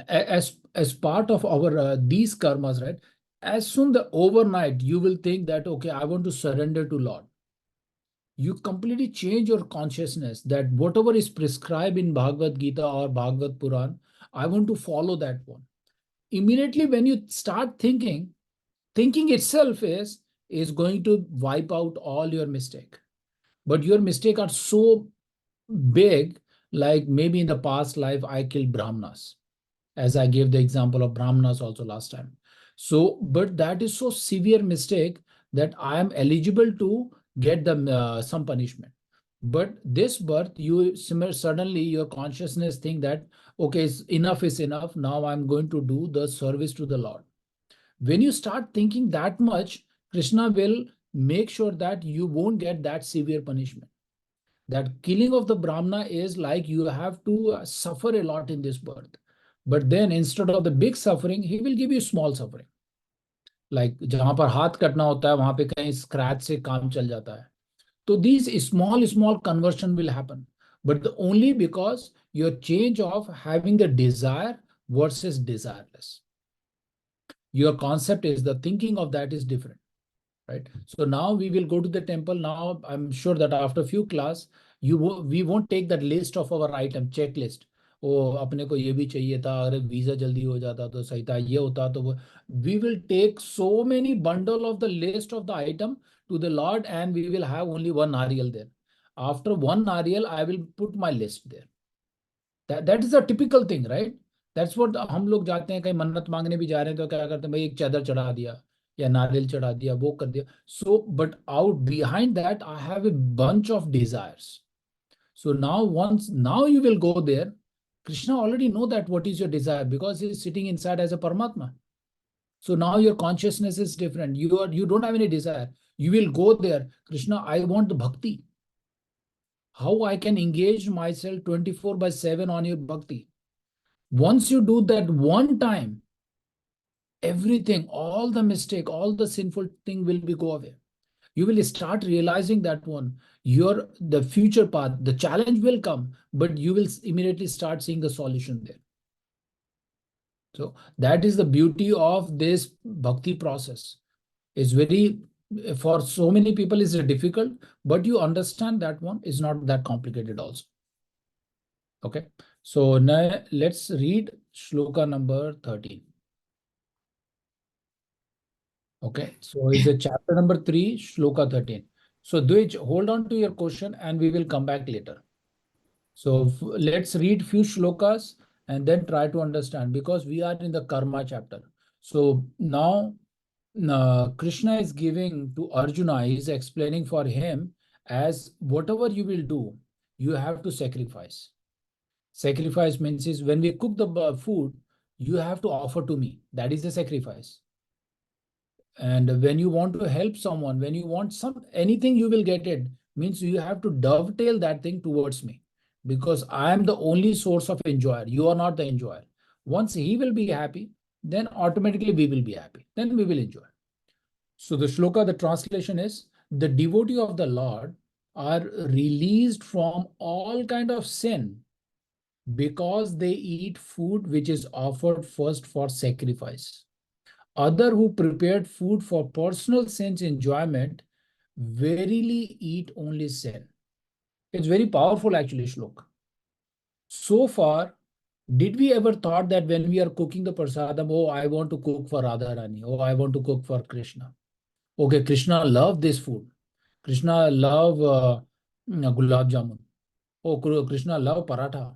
As part of our these karmas, right? As soon the overnight you will think that okay, I want to surrender to Lord. You completely change your consciousness that whatever is prescribed in Bhagavad Gita or Bhagavad Puran, I want to follow that one. Immediately when you start thinking itself is going to wipe out all your mistake. But your mistake are so big, like maybe in the past life I killed Brahmanas, as I gave the example of Brahmanas also last time. So, but that is so severe mistake that I am eligible to get the some punishment. But this birth, suddenly your consciousness think that okay, enough is enough. Now I'm going to do the service to the Lord. When you start thinking that much, Krishna will make sure that you won't get that severe punishment. That killing of the Brahmana is like you have to suffer a lot in this birth. But then instead of the big suffering, he will give you small suffering. Like जहां पर हाथ कटना होता है वहां पे कहीं scratch से काम चल जाता है. So these small conversion will happen. But only because your change of having the desire versus desireless. Your concept is the thinking of that is different. Right? So now we will go to the temple. Now I'm sure that after few class, we won't take that list of our item checklist. ओ अपने को ये भी चाहिए था, अगर visa जल्दी हो जाता तो सही था, ये होता तो वो. We will take so many bundle of the list of the item to the Lord, and we will have only one nariyal there. After one nariyal, I will put my list there. That is a typical thing, right? That's what हम लोग जाते हैं कहीं मन्नत मांगने भी जा रहे हैं तो क्या करते हैं, भाई एक चादर चढ़ा दिया या नारियल चढ़ा दिया, वो कर दिया. So but out behind that I have a bunch of desires. So now you will go there. Krishna already know that what is your desire because he is sitting inside as a Paramatma. So now your consciousness is different. You don't have any desire. You will go there. Krishna, I want the bhakti. How I can engage myself 24/7 on your bhakti. Once you do that one time, everything, all the mistake, all the sinful thing will be go away. You will start realizing that one, the future path, the challenge will come, but you will immediately start seeing the solution there. So that is the beauty of this bhakti process. It's very, for so many people is difficult, but you understand that one is not that complicated also. Okay. So now let's read shloka number 13. Okay, so it's a chapter number 3, shloka 13. So Dvij, hold on to your question and we will come back later. So let's read few shlokas and then try to understand because we are in the karma chapter. So now Krishna is giving to Arjuna, he is explaining for him as whatever you will do, you have to sacrifice. Sacrifice means is when we cook the food, you have to offer to me. That is the sacrifice. And when you want to help someone, when you want anything, you will get it. Means you have to dovetail that thing towards me because I am the only source of enjoyer. You are not the enjoyer. Once he will be happy, then automatically we will be happy. Then we will enjoy. So the shloka, the translation is the devotee of the Lord are released from all kind of sin because they eat food which is offered first for sacrifice. Other who prepared food for personal sense enjoyment verily eat only sin. It's very powerful actually, Shlok. So far, did we ever thought that when we are cooking the prasadam, oh, I want to cook for Radharani, oh, I want to cook for Krishna. Okay, Krishna love this food. Krishna love gulab jamun. Oh, Krishna love paratha.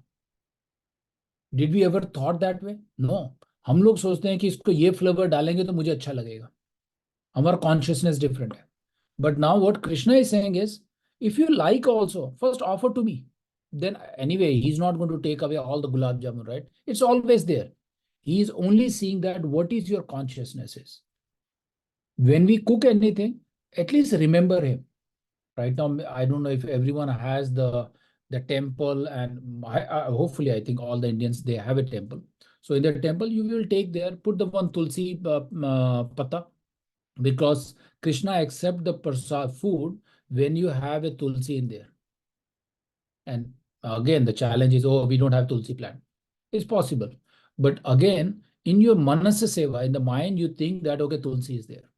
Did we ever thought that way? No. हम लोग सोचते हैं कि इसको ये flavour डालेंगे तो मुझे अच्छा लगेगा. हमारा कॉन्शियसनेस डिफरेंट है. But now what Krishna is saying is, if you like also, first offer to me. Then anyway, he's not going to take away all the gulab jamun, right? It's always there. He is only seeing that what is your consciousness is. When we cook anything, at least remember him. Right now, I don't know if everyone has the temple, and hopefully, I think all the Indians they have a temple. So in the temple, you will take there, put the one tulsi pata, because Krishna accept the prasad food when you have a tulsi in there. And again, the challenge is, oh, we don't have tulsi plant. It's possible. But again, in your manasa seva, in the mind, you think that, okay, tulsi is there.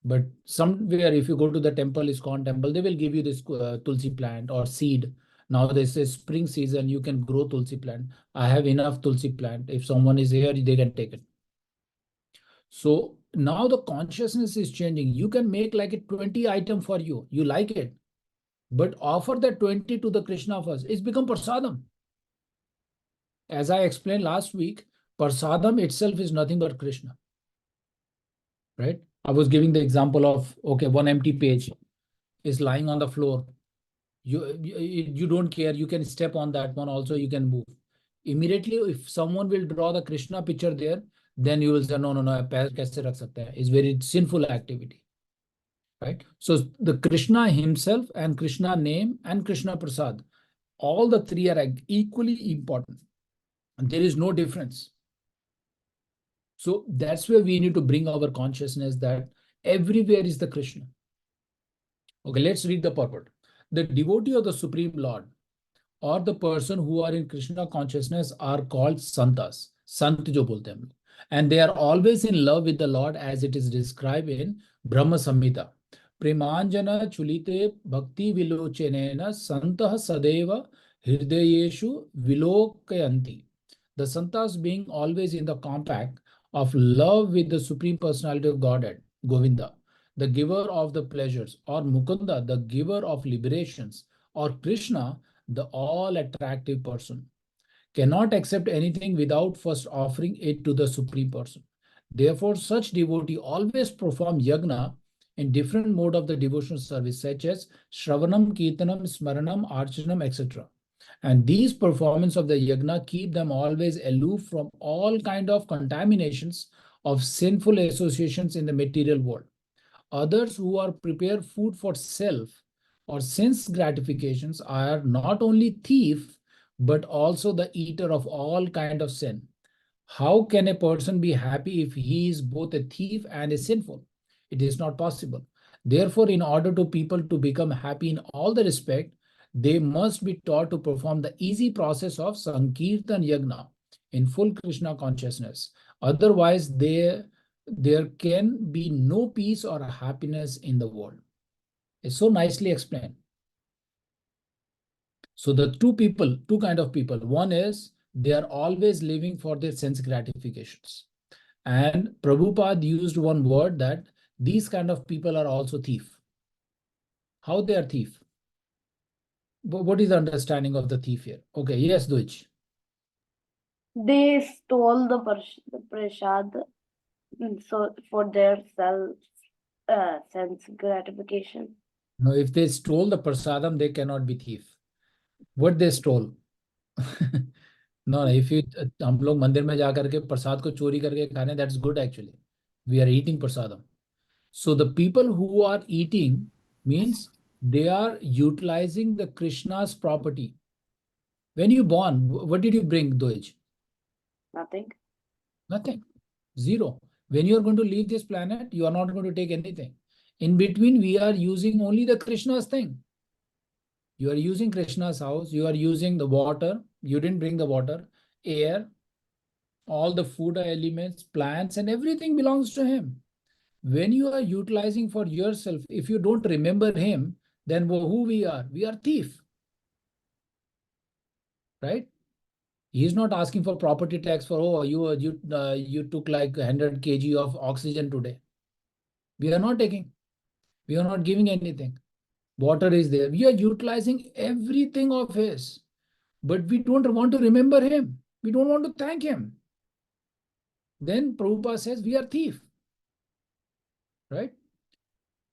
But somewhere, if you go to the temple, ISKCON temple, they will give you this tulsi plant or seed. Now this is spring season, you can grow tulsi plant. I have enough tulsi plant. If someone is here, they can take it. So now the consciousness is changing. You can make like a 20 item for you. You like it, but offer that 20 to the Krishna first. It's become prasadam. As I explained last week, prasadam itself is nothing but Krishna, right? I was giving the example of, okay, one empty page is lying on the floor. You don't care. You can step on that one also. You can move. Immediately, if someone will draw the Krishna picture there, then you will say, no, no, no, पैर कैसे रख सकते हैं? It's very sinful activity, right? So the Krishna himself and Krishna name and Krishna Prasad, all the three are equally important. And there is no difference. So that's where we need to bring our consciousness that everywhere is the Krishna. Okay, let's read the purport. The devotee of the Supreme Lord or the person who are in Krishna consciousness are called santas. Sant jo bolte hain. And they are always in love with the Lord as it is described in Brahma Samhita. Premanjana chulite bhakti vilochenena santah sadeva hridayeshu vilokayanti. The santas being always in the compact of love with the Supreme Personality of Godhead, Govinda, the giver of the pleasures, or Mukunda, the giver of liberations, or Krishna, the all attractive person, cannot accept anything without first offering it to the Supreme Person. Therefore, such devotee always perform yagna in different mode of the devotional service, such as Shravanam, Kirtanam, Smaranam, Archanam, etc. And these performance of the yagna keep them always aloof from all kind of contaminations of sinful associations in the material world. Others who are prepared food for self or sense gratifications are not only thief, but also the eater of all kind of sin. How can a person be happy if he is both a thief and a sinful? It is not possible. Therefore, in order to people to become happy in all the respect, they must be taught to perform the easy process of Sankirtan Yagna in full Krishna consciousness. Otherwise, there can be no peace or happiness in the world. It's so nicely explained. So the two kind of people. One is they are always living for their sense gratifications. And Prabhupada used one word that these kind of people are also thief. How they are thief? What is the understanding of the thief here? Okay, yes, Dwij. They stole the prasad so for their self sense gratification. No, if they stole the prasadam, they cannot be thief. What they stole? No, if you हम लोग मंदिर में जा करके प्रसाद को चोरी करके खाने, that's good actually. We are eating prasadam. So the people who are eating means they are utilizing the Krishna's property. When you born, what did you bring, Doj? Nothing. Nothing. Zero. When you are going to leave this planet, you are not going to take anything. In between, we are using only the Krishna's thing. You are using Krishna's house. You are using the water. You didn't bring the water, air, all the food elements, plants, and everything belongs to him. When you are utilizing for yourself, if you don't remember him, then who we are thief, right? He is not asking for property tax for, oh, you took like 100 kg of oxygen today. We are not taking. We are not giving anything. Water is there. We are utilizing everything of his, but we don't want to remember him. We don't want to thank him. Then Prabhupada says we are thief, right?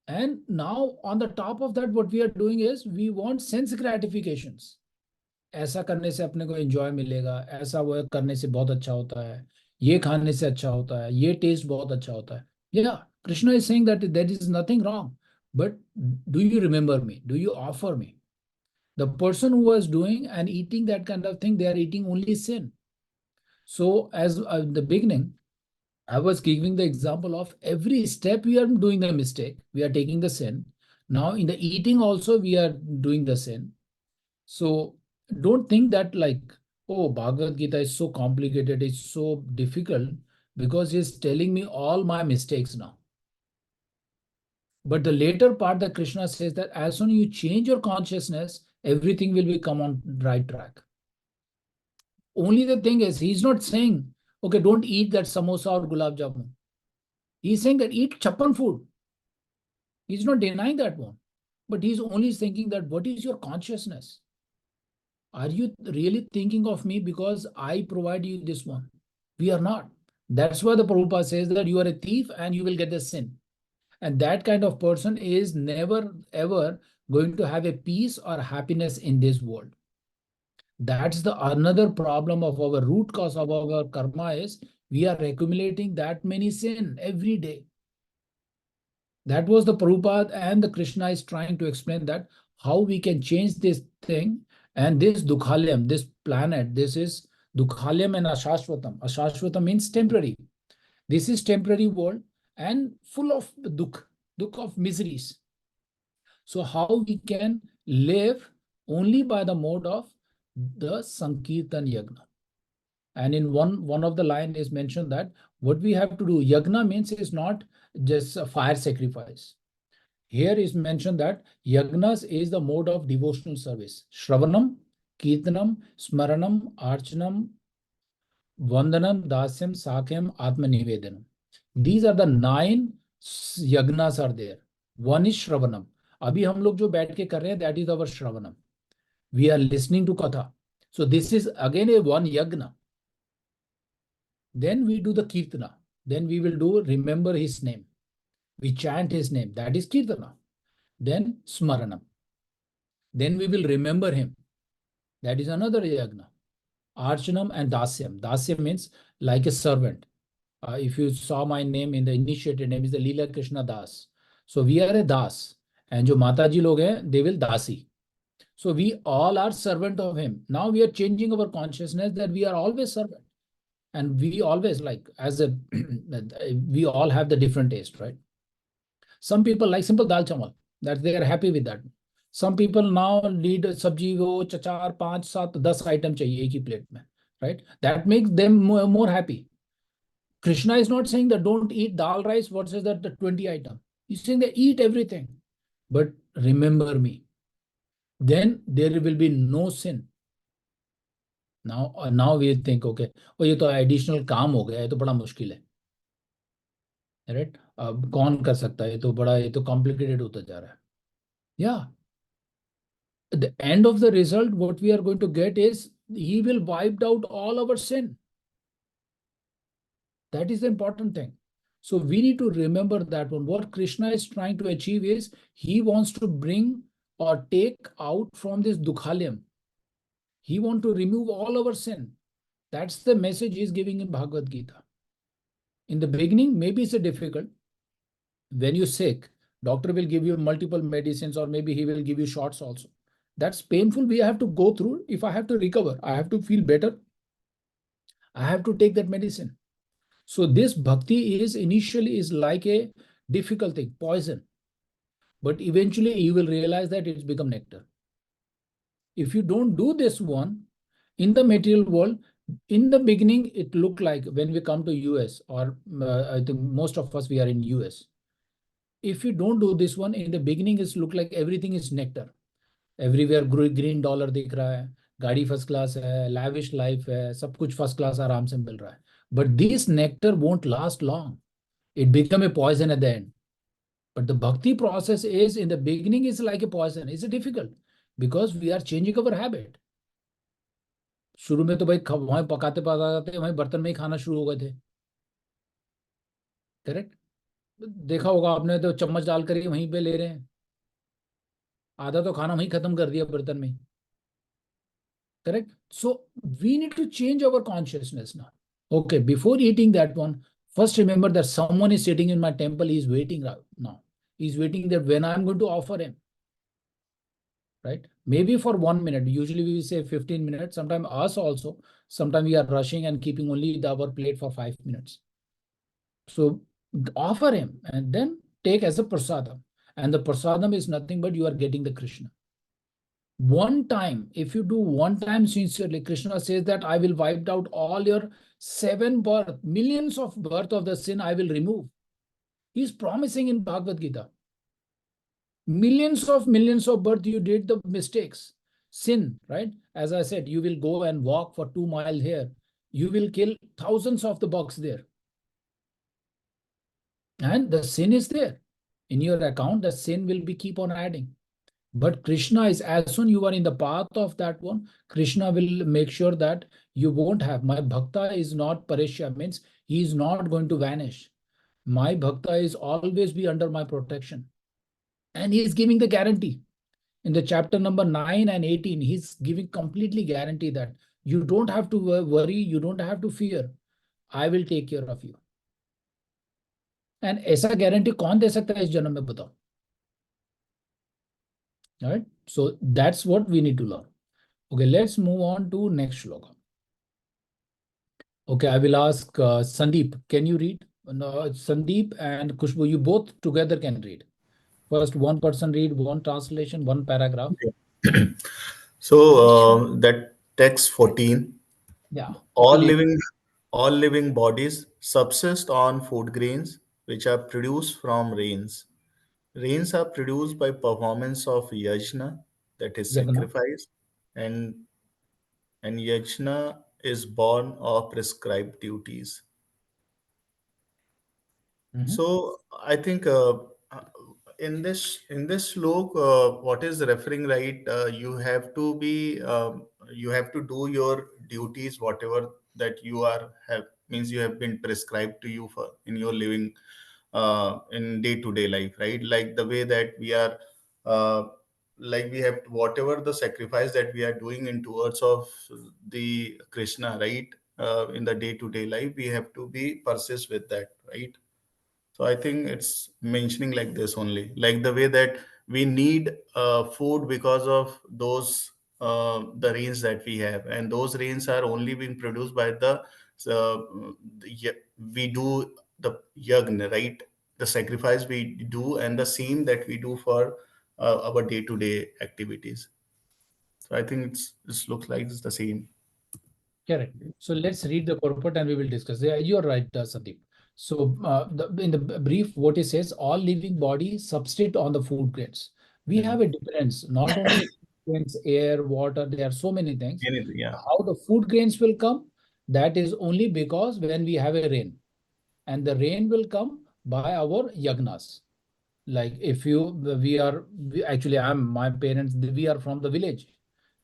And now on the top of that, what we are doing is we want sense gratifications. ऐसा करने से अपने को enjoy मिलेगा, ऐसा वो करने से बहुत अच्छा होता है, ये खाने से अच्छा होता है, ये टेस्ट बहुत अच्छा होता है. Yeah, Krishna is saying that there is nothing wrong, but do you remember me? Do you offer me? The person who was doing and eating that kind of thing, they are eating only sin. So as in the beginning, I was giving the example of every step we are doing the mistake, we are taking the sin. Now in the eating also we are doing the sin. So don't think that like, Oh, Bhagavad Gita is so complicated, it's so difficult because he's telling me all my mistakes now. But the later part that Krishna says that as soon as you change your consciousness, everything will become on right track. Only the thing is, he's not saying, okay, don't eat that samosa or gulab jamun. He's saying that eat chappan food. He's not denying that one. But he's only thinking that what is your consciousness? Are you really thinking of me because I provide you this one? We are not. That's why the Prabhupada says that you are a thief and you will get the sin. And that kind of person is never ever going to have a peace or happiness in this world. That's the another problem of our root cause of our karma is we are accumulating that many sin every day. That was the Prabhupada and the Krishna is trying to explain that how we can change this thing and this Dukhalyam, this planet, this is Dukhalyam and Ashashvatam. Ashashvatam means temporary. This is temporary world and full of dukh of miseries. So how we can live only by the mode of the Sankirtan Yagna. And in one of the line is mentioned that what we have to do, Yagna means is not just a fire sacrifice. Here is mentioned that Yagnas is the mode of devotional service. Shravanam, Kirtanam, Smaranam, Archanam, Vandanam, Dasyam, Sakyam, Atmanivedanam. These are the 9 yagnas are there. One is Shravanam. अभी हम लोग जो बैठ के कर रहे हैं, that is our Shravanam. We are listening to Katha. So this is again a one yagna. Then we do the Kirtana. Then we will do remember his name. We chant his name. That is Kirtana. Then Smaranam. Then we will remember him. That is another yagna. Archanam and Dasyam. Dasyam means like a servant. If you saw my name in the initiated name is the Leela Krishna Das. So we are a Das. And jo Mataji log hain, they will Dasi. So we all are servant of him. Now we are changing our consciousness that we are always servant. And we always like, as a, we all have the different taste, right? Some people like simple dal chamal, that they are happy with that. Some people now need sabji ho, chachar, 5, 7, 10 item chahiye ek hi plate mein, right? That makes them more happy. Krishna is not saying that don't eat dal rice. What says that the 20 item? He's saying that eat everything, but remember me. Then there will be no sin. Now we think, okay, oh ये तो additional काम हो गया, ये तो बड़ा मुश्किल है, right? अब कौन कर सकता है, ये तो complicated होता जा रहा है. Yeah. At the end of the result, what we are going to get is he will wiped out all our sin. That is the important thing. So we need to remember that one. What Krishna is trying to achieve is he wants to bring or take out from this dukhalyam. He wants to remove all our sin. That's the message he's giving in Bhagavad Gita. In the beginning, maybe it's a difficult. When you're sick, doctor will give you multiple medicines or maybe he will give you shots also. That's painful. We have to go through. If I have to recover, I have to feel better. I have to take that medicine. So this bhakti is initially is like a difficult thing, poison. But eventually you will realize that it's become nectar. If you don't do this one in the material world, in the beginning, it looked like when we come to US or I think most of us, we are in US. If you don't do this one in the beginning, it's look like everything is nectar. Everywhere green dollar दिख रहा है, गाड़ी first class है, lavish life है, सब कुछ first class आराम से मिल रहा है. But this nectar won't last long. It become a poison at the end. But the bhakti process is in the beginning is like a poison. It's difficult because we are changing our habit. शुरू में तो भाई वहीं पकाते पकाते वहीं बर्तन में ही खाना शुरू हो गए थे. करेक्ट. देखा होगा आपने, तो चम्मच डालकर ही वहीं पे ले रहे हैं. आधा तो खाना वहीं खत्म कर दिया बर्तन में. Correct. So we need to change our consciousness now. Okay, before eating that one, first remember that someone is sitting in my temple. He's waiting now. He's waiting that when I'm going to offer him. Right? Maybe for 1 minute. Usually we say 15 minutes. Sometimes us also. Sometimes we are rushing and keeping only our plate for 5 minutes. So offer him and then take as a prasadam. And the prasadam is nothing but you are getting the Krishna. One time, if you do one time sincerely, Krishna says that I will wipe out all your seven birth, millions of birth of the sin I will remove. He's promising in Bhagavad Gita. Millions of birth you did the mistakes, sin, right? As I said, you will go and walk for 2 miles here. You will kill thousands of the bugs there. And the sin is there. In your account, the sin will be keep on adding. But Krishna is, as soon you are in the path of that one, Krishna will make sure that you won't have. My bhakta is not parishya, means he is not going to vanish. My bhakta is always be under my protection. And he is giving the guarantee. In the chapter number 9 and 18, he's giving completely guarantee that you don't have to worry, you don't have to fear. I will take care of you. And ऐसा guarantee कौन दे सकता है इस जन्म में बताओ? All right. So that's what we need to learn. Okay, let's move on to next shloka. Okay, I will ask Sandeep. Can you read? No, Sandeep and Kushbu, you both together can read. First, one person read one translation, one paragraph. Okay. So that text 14, Yeah. all All living all living bodies subsist on food grains which are produced from rains. Rains are produced by performance of yajna, that is Yagna. sacrifice, and yajna is born of prescribed duties. Mhm. So I think in this slok, what is referring, right? You have to do your duties, whatever that you are have means you have been prescribed to you for in your living in day to day life, right? Like the way that we are, uh, like we have whatever the sacrifice that we are doing in towards of the Krishna, right? In the day to day life, we have to be persist with that, right? So I think it's mentioning like this only, like the way that we need food because of those the rains that we have, and those rains are only being produced by we do the yagna, right? The sacrifice we do, and the same that we do for our day-to-day activities. So I think it looks like it's the same. Correct. So let's read the purport and we will discuss. Yeah, you're right, Sandeep. So in the brief, what it says, all living bodies subsist on the food grains. We Hmm. have a difference, not only grains, air, water, there are so many things. Anything, yeah, How the food grains will come, that is only because when we have a rain. And the rain will come by our yagnas. Like if you, actually, my parents, we are from the village.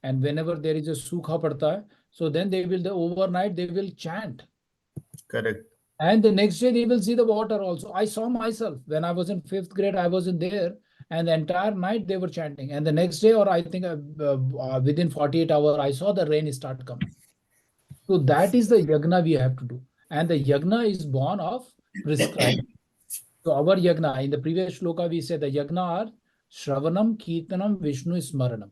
And whenever there is a sukha padta hai, so then the overnight they will chant. correct, And the next day they will see the water also. I saw myself when I was in fifth grade, I was in there, and the entire night they were chanting. And the next day, or I think within 48 hours, I saw the rain start coming. So that is the yagna we have to do. And the yagna is born of prescribed. So our yagna, in the previous shloka, we said the yagna are Shravanam, Kirtanam, Vishnu Smaranam.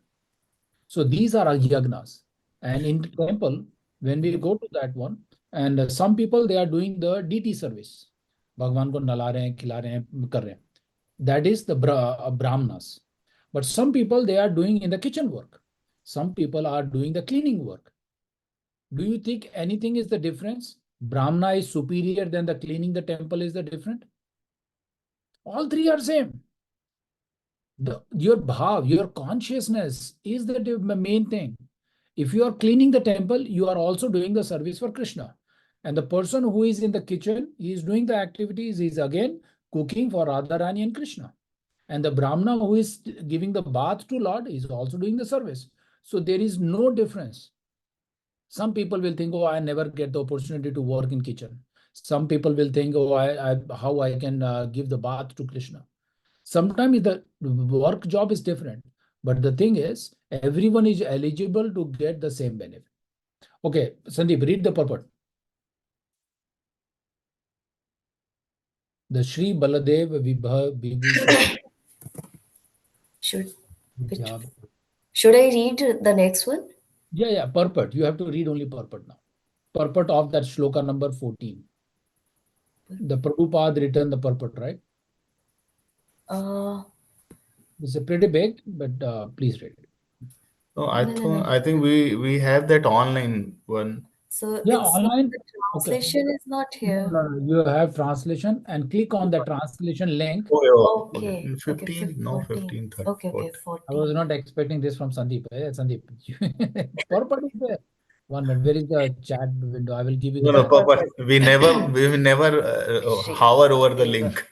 So these are our yagnas. And in the temple, when we go to that one, and some people, they are doing the DT service. भगवान को नला रहे हैं, खिला रहे हैं, कर रहे हैं. That is the brahmanas. But some people, they are doing in the kitchen work. Some people are doing the cleaning work. Do you think anything is the difference? Brahmana is superior than the cleaning the temple is the different? All three are same. Your bhav, your consciousness is the main thing. If you are cleaning the temple, you are also doing the service for Krishna. And the person who is in the kitchen, he is doing the activities, he is again cooking for Radharani and Krishna. And the Brahmana who is giving the bath to Lord is also doing the service. So there is no difference. Some people will think, oh, I never get the opportunity to work in kitchen. Some people will think, oh, how I can give the bath to Krishna. Sometimes the work job is different, but the thing is, everyone is eligible to get the same benefit. Okay, Sandeep, read the purport. The Shri Baladev Vibhushan. Should should I read the next one? Yeah, purport. You have to read only purport now. Purport of that shloka number 14. The Prabhupada written the purport, right? Uh, It's a pretty big, but please read it. No, No. I think we have that online one. So Yeah, it's not, online. the Okay. translation is not No, here. no, no. You have translation and click on the translation link. Okay, okay. Okay, okay, 15, no, 14. 15, 30, Okay, okay, 40. I was 14. not expecting this from Sandeep. Sandeep, purpose is there. 1 minute. Where is the chat window? I will give you the No, no, chat. but we never Shri hover over the Deva. link.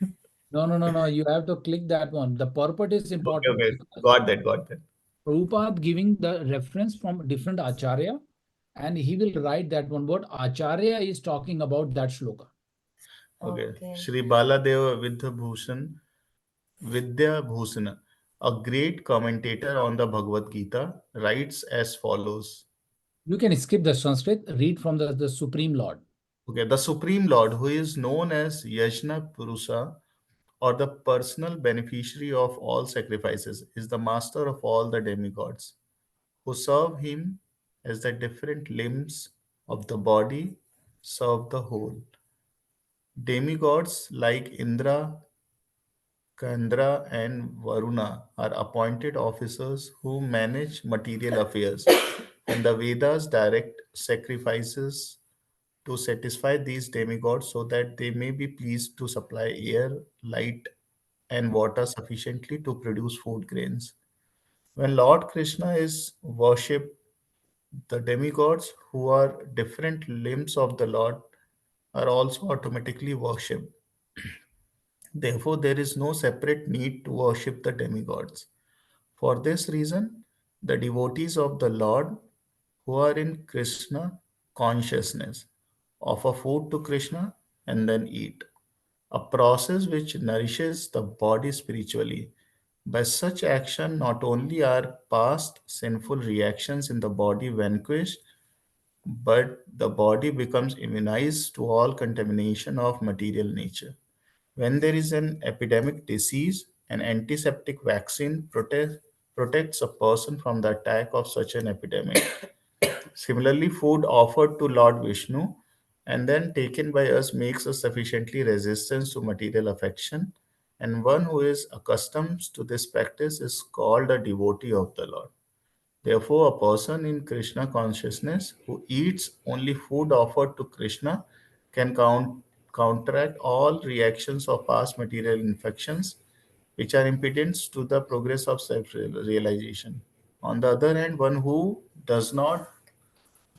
No, no, no, no. You have to click that one. The purport is Okay, important okay. because Got that, got that. Prabhupada giving the reference from different acharya, and he will write that one. What acharya is talking about that shloka. Okay. Okay. Shri Baladeva Vidya Bhusana, a great commentator on the Bhagavad Gita, writes as follows. You can skip the Sanskrit. Read from the Supreme Lord. Okay, the Supreme Lord, who is known as Yajna Purusa, or the personal beneficiary of all sacrifices, is the master of all the demigods, who serve him as the different limbs of the body serve the whole. Demigods like Indra, Kandra, and Varuna are appointed officers who manage material affairs, and the Vedas direct sacrifices to satisfy these demigods so that they may be pleased to supply air, light, and water sufficiently to produce food grains. When Lord Krishna is worshipped, the demigods, who are different limbs of the Lord, are also automatically worshipped. Therefore, there is no separate need to worship the demigods. For this reason, the devotees of the Lord who are in Krishna consciousness offer food to Krishna and then eat, a process which nourishes the body spiritually. By such action, not only are past sinful reactions in the body vanquished, but the body becomes immunized to all contamination of material nature. When there is an epidemic disease, an antiseptic vaccine protects a person from the attack of such an epidemic. Similarly, food offered to Lord Vishnu and then taken by us makes us sufficiently resistant to material affection, and one who is accustomed to this practice is called a devotee of the Lord. Therefore, a person in Krishna consciousness who eats only food offered to Krishna can counteract all reactions of past material infections, which are impediments to the progress of self realization. On the other hand, one who does not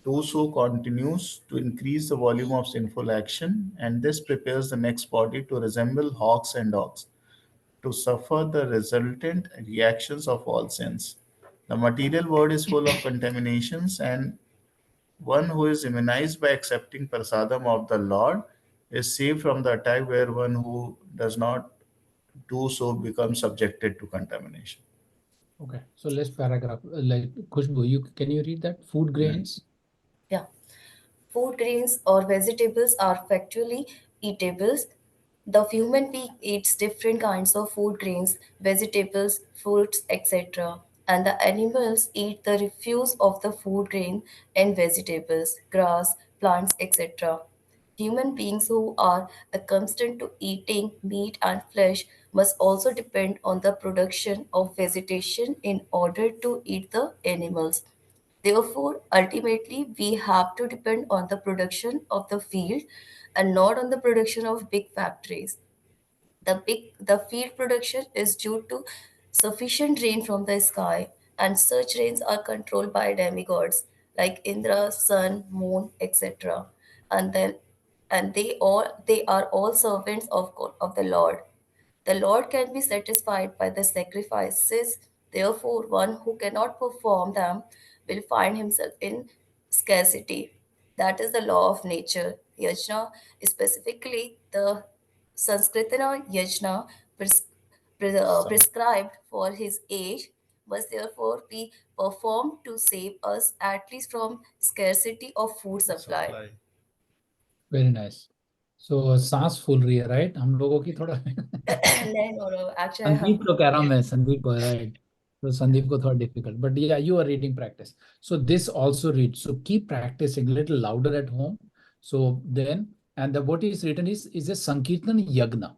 do so continues to increase the volume of sinful action, and this prepares the next body to resemble hawks and dogs, to suffer the resultant reactions of all sins. The material world is full of contaminations, and one who is immunized by accepting prasadam of the Lord is saved from the attack where one who does not do so becomes subjected to contamination. Okay. So let's paragraph. Like Khushbu, you can you read that? Food Mm. grains. Yeah. Food grains or vegetables are factually eatables. The human being eats different kinds of food grains, vegetables, fruits, etc. And the animals eat the refuse of the food grain and vegetables, grass, plants, etc. Human beings who are accustomed to eating meat and flesh must also depend on the production of vegetation in order to eat the animals. Therefore, ultimately, we have to depend on the production of the field and not on the production of big factories. The field production is due to sufficient rain from the sky, and such rains are controlled by demigods like Indra, Sun, Moon, etc. And then and they are all servants of the Lord. The Lord can be satisfied by the sacrifices. Therefore, one who cannot perform them will find himself in scarcity. That is the law of nature. Yajna, specifically the Sanskritana yajna Some prescribed for his age, must therefore be performed to save us at least from scarcity of food supply. supply. Very nice. So सांस फूल रही है, right? हम लोगों की थोड़ा No. Actually, I have Sandeep को कह रहा हूँ मैं, संदीप को, right? So संदीप को थोड़ा difficult, but yeah, you are reading practice. So this also reads. So keep practicing little louder at home. So then, and the what is written is a Sankirtan Yagna.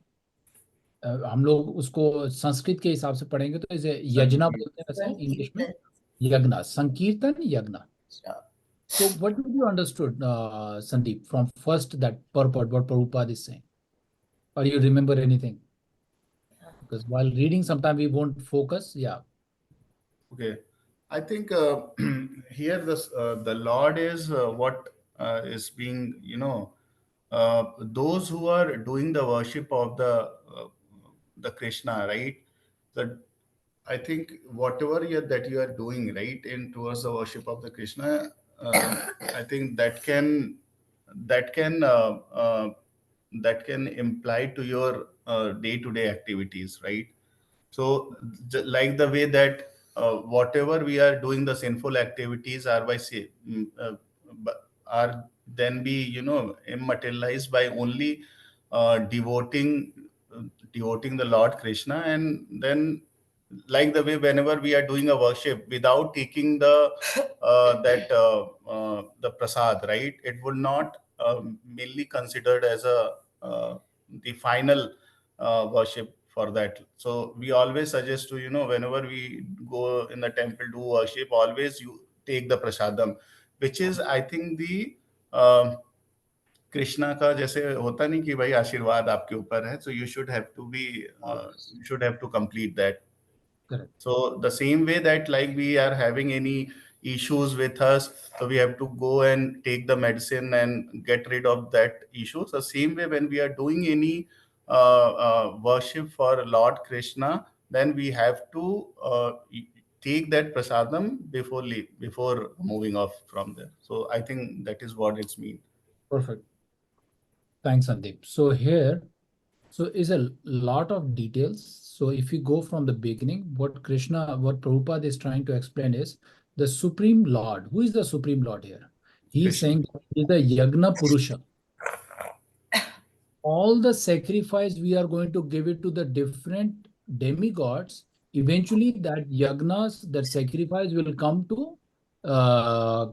हम लोग उसको संस्कृत के हिसाब से पढ़ेंगे तो इसे यजना बोलते हैं वैसे इंग्लिश में, Sankirtan. Yagna, Sankirtan, Yagna. Yeah. So what did you understood, Sandeep, from first that purport, what Prabhupada is saying? Or you remember anything? Because while reading, sometimes we won't focus. Yeah, Okay. I think here the Lord is what is being, those who are doing the worship of the Krishna, right? The I think whatever that you are doing, right, in towards the worship of the Krishna, I think that can uh, uh, that can imply to your day-to-day activities, right? So, like the way that whatever we are doing, the sinful activities are are then be immaterialized by only uh, devoting devoting the Lord Krishna, and then like the way whenever we are doing a worship without taking the prasad, right, it would not mainly considered as a the final worship for that. So we always suggest to, whenever we go in the temple do worship, always you take the prasadam, which is I think the uh, Krishna का जैसे होता नहीं कि भाई आशीर्वाद आपके ऊपर है, so you should have to be always. you should have to complete that. Correct. So the same way that like we are having any issues with us, so we have to go and take the medicine and get rid of that issue. So same way when we are doing any worship for Lord Krishna, then we have to take that prasadam before moving off from there. So I think that is what it's mean. Perfect. Thanks, Sandeep. So here, so is a lot of details. So if you go from the beginning, what Prabhupada is trying to explain is the Supreme Lord. Who is the Supreme Lord here? He is Krishna. saying he is the Yagna Purusha. All the sacrifice we are going to give it to the different demigods. Eventually, that yagnas, that sacrifice will come uh,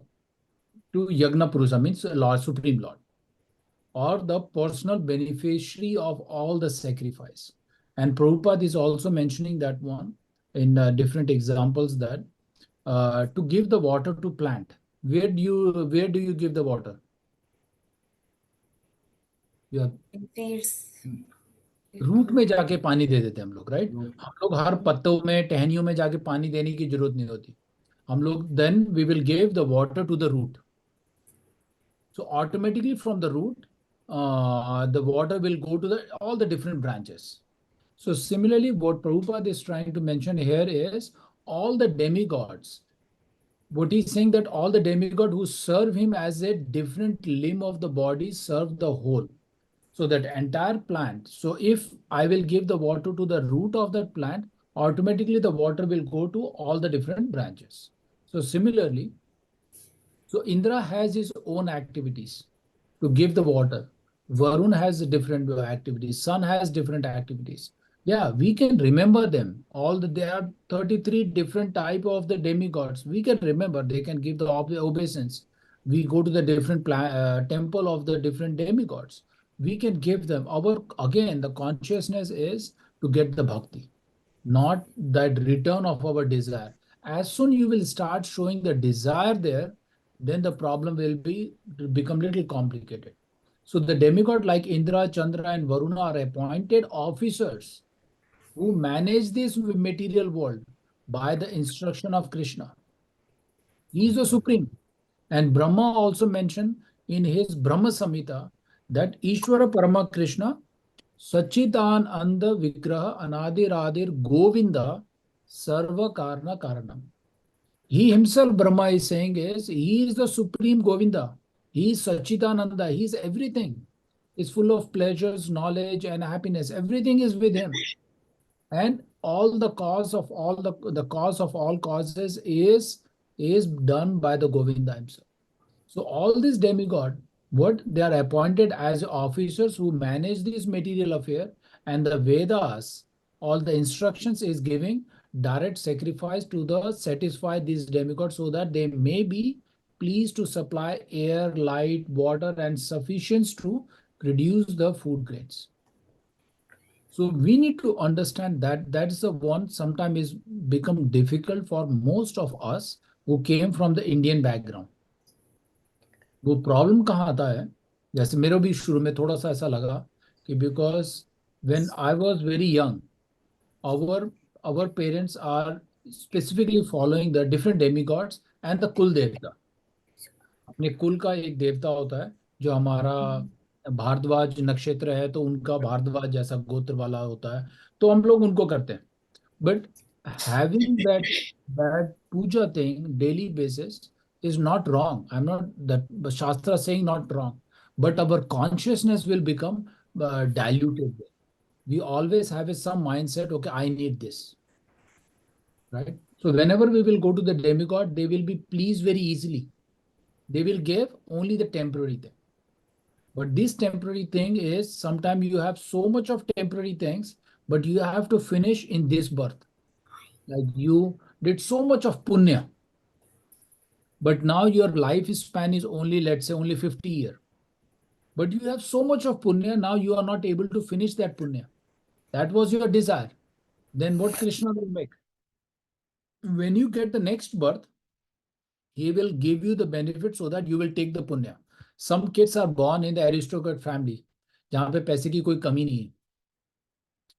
to Yagna Purusha, means Lord, Supreme Lord, or the personal beneficiary of all the sacrifice. And Prabhupada is also mentioning that one in different examples that to give the water to plant. Where do you give the water? You are Fields. Root में जाके पानी दे देते हैं हम लोग, right? हम लोग हर पत्तों में टहनियों में जाके पानी देने की जरूरत नहीं होती. हम लोग then we will give the water to the root. So automatically from the root, the water will go to all the different branches. So similarly, what Prabhupada is trying to mention here is all the demigods. What he's saying that all the demigods who serve him as a different limb of the body serve the whole. So that entire plant. So if I will give the water to the root of that plant, automatically the water will go to all the different branches. So similarly, so Indra has his own activities to give the water. Varun has different activities. Sun has different activities. Yeah, we can remember them. There are 33 different type of the demigods. We can remember. They can give the obeisance. We go to the different temple of the different demigods. We can give them. Our again, the consciousness is to get the bhakti, not that return of our desire. As soon you will start showing the desire there, then the problem will become little complicated. So the demigod like Indra, Chandra, and Varuna are appointed officers who manage this material world by the instruction of Krishna. He is the supreme. And Brahma also mentioned in his Brahma Samhita that Ishvara Parama Krishna Sachitan Anda Vigraha Anadiradir Govinda Sarva Karna Karanam. He himself, Brahma is saying, is he is the supreme Govinda. He is Sachidananda. He is everything. He's full of pleasures, knowledge, and happiness. Everything is with him. And all the cause of all the cause of all causes is done by the Govinda himself. So all these demigod, what they are appointed as officers who manage this material affair, and the Vedas, all the instructions is giving direct sacrifice to the satisfy these demigods so that they may be pleased to supply air, light, water, and sufficient to produce the food grains. So we need to understand that that is the one sometimes is become difficult for most of us who came from the Indian background. वो problem कहाँ आता है? जैसे मेरे भी शुरू में थोड़ा सा ऐसा लगा कि because when I was very young, our our parents are specifically following the different demigods and the कुल देवता. अपने कुल का एक देवता होता है जो हमारा भारद्वाज नक्षत्र है, तो उनका भारद्वाज जैसा गोत्र वाला होता है, तो हम लोग उनको करते हैं. But having that puja thing daily basis is not wrong. I'm not that the Shastra is saying not wrong, but our consciousness will become diluted. We always have a some mindset. Okay, I need this, right? So whenever we will go to the demigod, they will be pleased very easily. They will give only the temporary thing. But this temporary thing is sometimes you have so much of temporary things, but you have to finish in this birth. Like you did so much of punya, but now your life span is only, let's say, only 50 years. But you have so much of punya, now you are not able to finish that punya. That was your desire. Then what Krishna will make? When you get the next birth, he will give you the benefit so that you will take the punya. Some kids are born in the aristocrat family, जहाँ पे पैसे की कोई कमी नहीं है.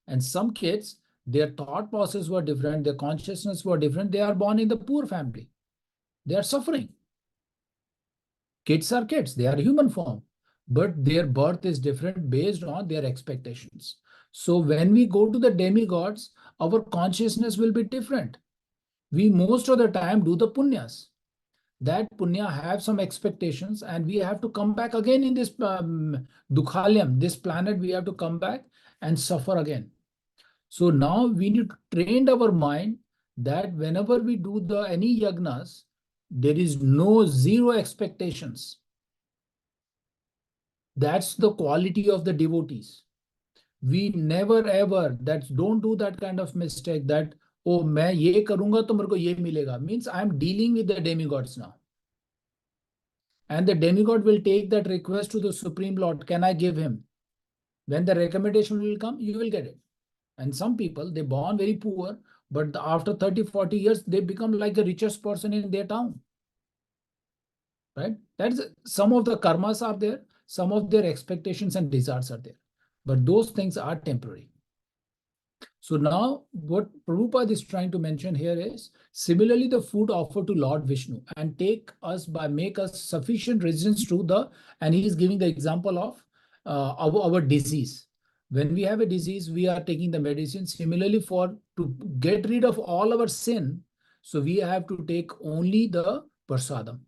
And some kids, their thought process were different, their consciousness were different. They are born in the poor family. They are suffering. Kids are kids, they are human form, but their birth is different based on their expectations. So when we go to the demigods, our consciousness will be different. We most of the time do the punyas. That punya have some expectations, and we have to come back again in this dukhalyam, this planet. We have to come back and suffer again. So now we need to train our mind that whenever we do the any yagnas, there is no zero expectations. That's the quality of the devotees. We never ever, that's don't do that kind of mistake that, oh, मैं ये करूंगा तो मेरे को ये मिलेगा. Means I'm dealing with the demigods now. And the demigod will take that request to the Supreme Lord. Can I give him? When the recommendation will come, you will get it. And some people, they born very poor, but after 30, 40 years, they become like the richest person in their town. Right? That's some of the karmas are there, some of their expectations and desires are there. But those things are temporary. So now what Prabhupada is trying to mention here is similarly the food offered to Lord Vishnu and make us sufficient resistance to the, and he is giving the example of our disease. When we have a disease, we are taking the medicine. Similarly, to get rid of all our sin, so we have to take only the prasadam,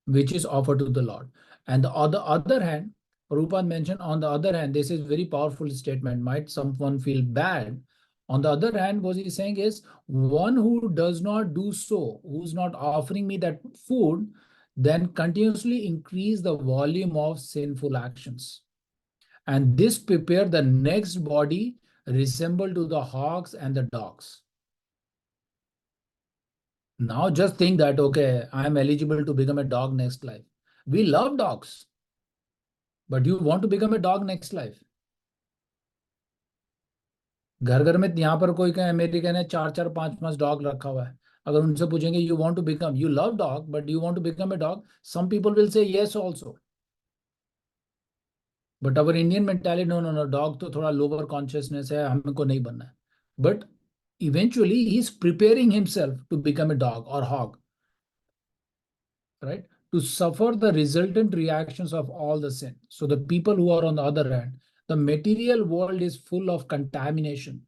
which is offered to the Lord. And on the other hand, Prabhupada mentioned, on the other hand, this is very powerful statement, might someone feel bad. On the other hand, what he's saying is, one who does not do so, who's not offering me that food, then continuously increase the volume of sinful actions. And this prepare the next body resemble to the hogs and the dogs. Now just think that, okay, I am eligible to become a dog next life. We love dogs, but you want to become a dog next life. घर घर में यहाँ पर कोई कहे America ने 4 4 5 5 dog रखा हुआ है. अगर उनसे पूछेंगे you want to become, you love dog but you want to become a dog, some people will say yes also. But our Indian mentality, no no no, dog तो थोड़ा लोअर कॉन्शियसनेस है, हमको नहीं बनना है. But eventually he is preparing himself to become a dog or hog, right? To suffer the resultant reactions of all the sin. So the people who are on the other hand, the material world is full of contamination.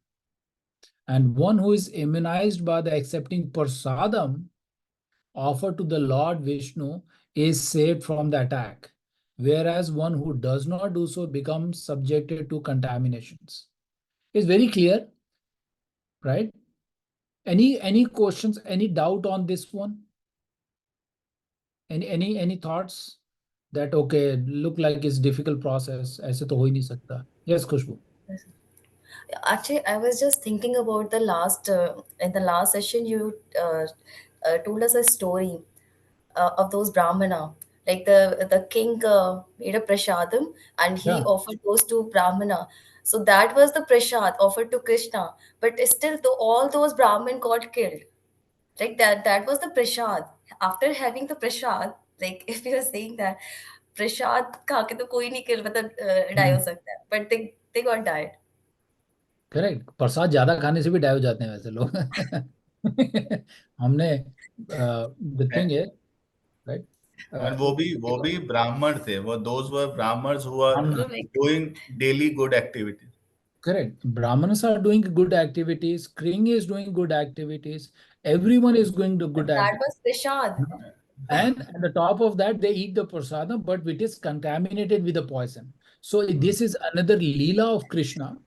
And one who is immunized by the accepting prasadam offered to the Lord Vishnu is saved from the attack, whereas one who does not do so becomes subjected to contaminations. It's very clear, right? Any questions, any doubt on this one? Any thoughts that okay, look like it's difficult process, ऐसे तो हो ही नहीं सकता. Yes, Khushbu. Actually, I was just thinking about the last in the last session you told us a story of those brahmana. Like the king made a prasadam and he Yeah. offered those to brahmana. So that was the prasad offered to Krishna. But still, all those Brahmin got killed. Like that was the prasad. After having the prasad, like if you're saying that prasad खा के तो कोई नहीं kill मतलब die हो सकता है, but they got died. Correct, प्रसाद ज्यादा खाने से भी डाय हो जाते हैं वैसे लोग। हमने द थिंग है, राइट, And वो भी ब्राह्मण थे, वो those were Brahmins who are हम, No, like doing daily good activities. correct, Brahmanas are doing good activities, King is doing good activities, everyone is going to good that activities. was prasad. And at the top of that, they eat the prasadam, but it is contaminated with the poison. So this is another leela of Krishna,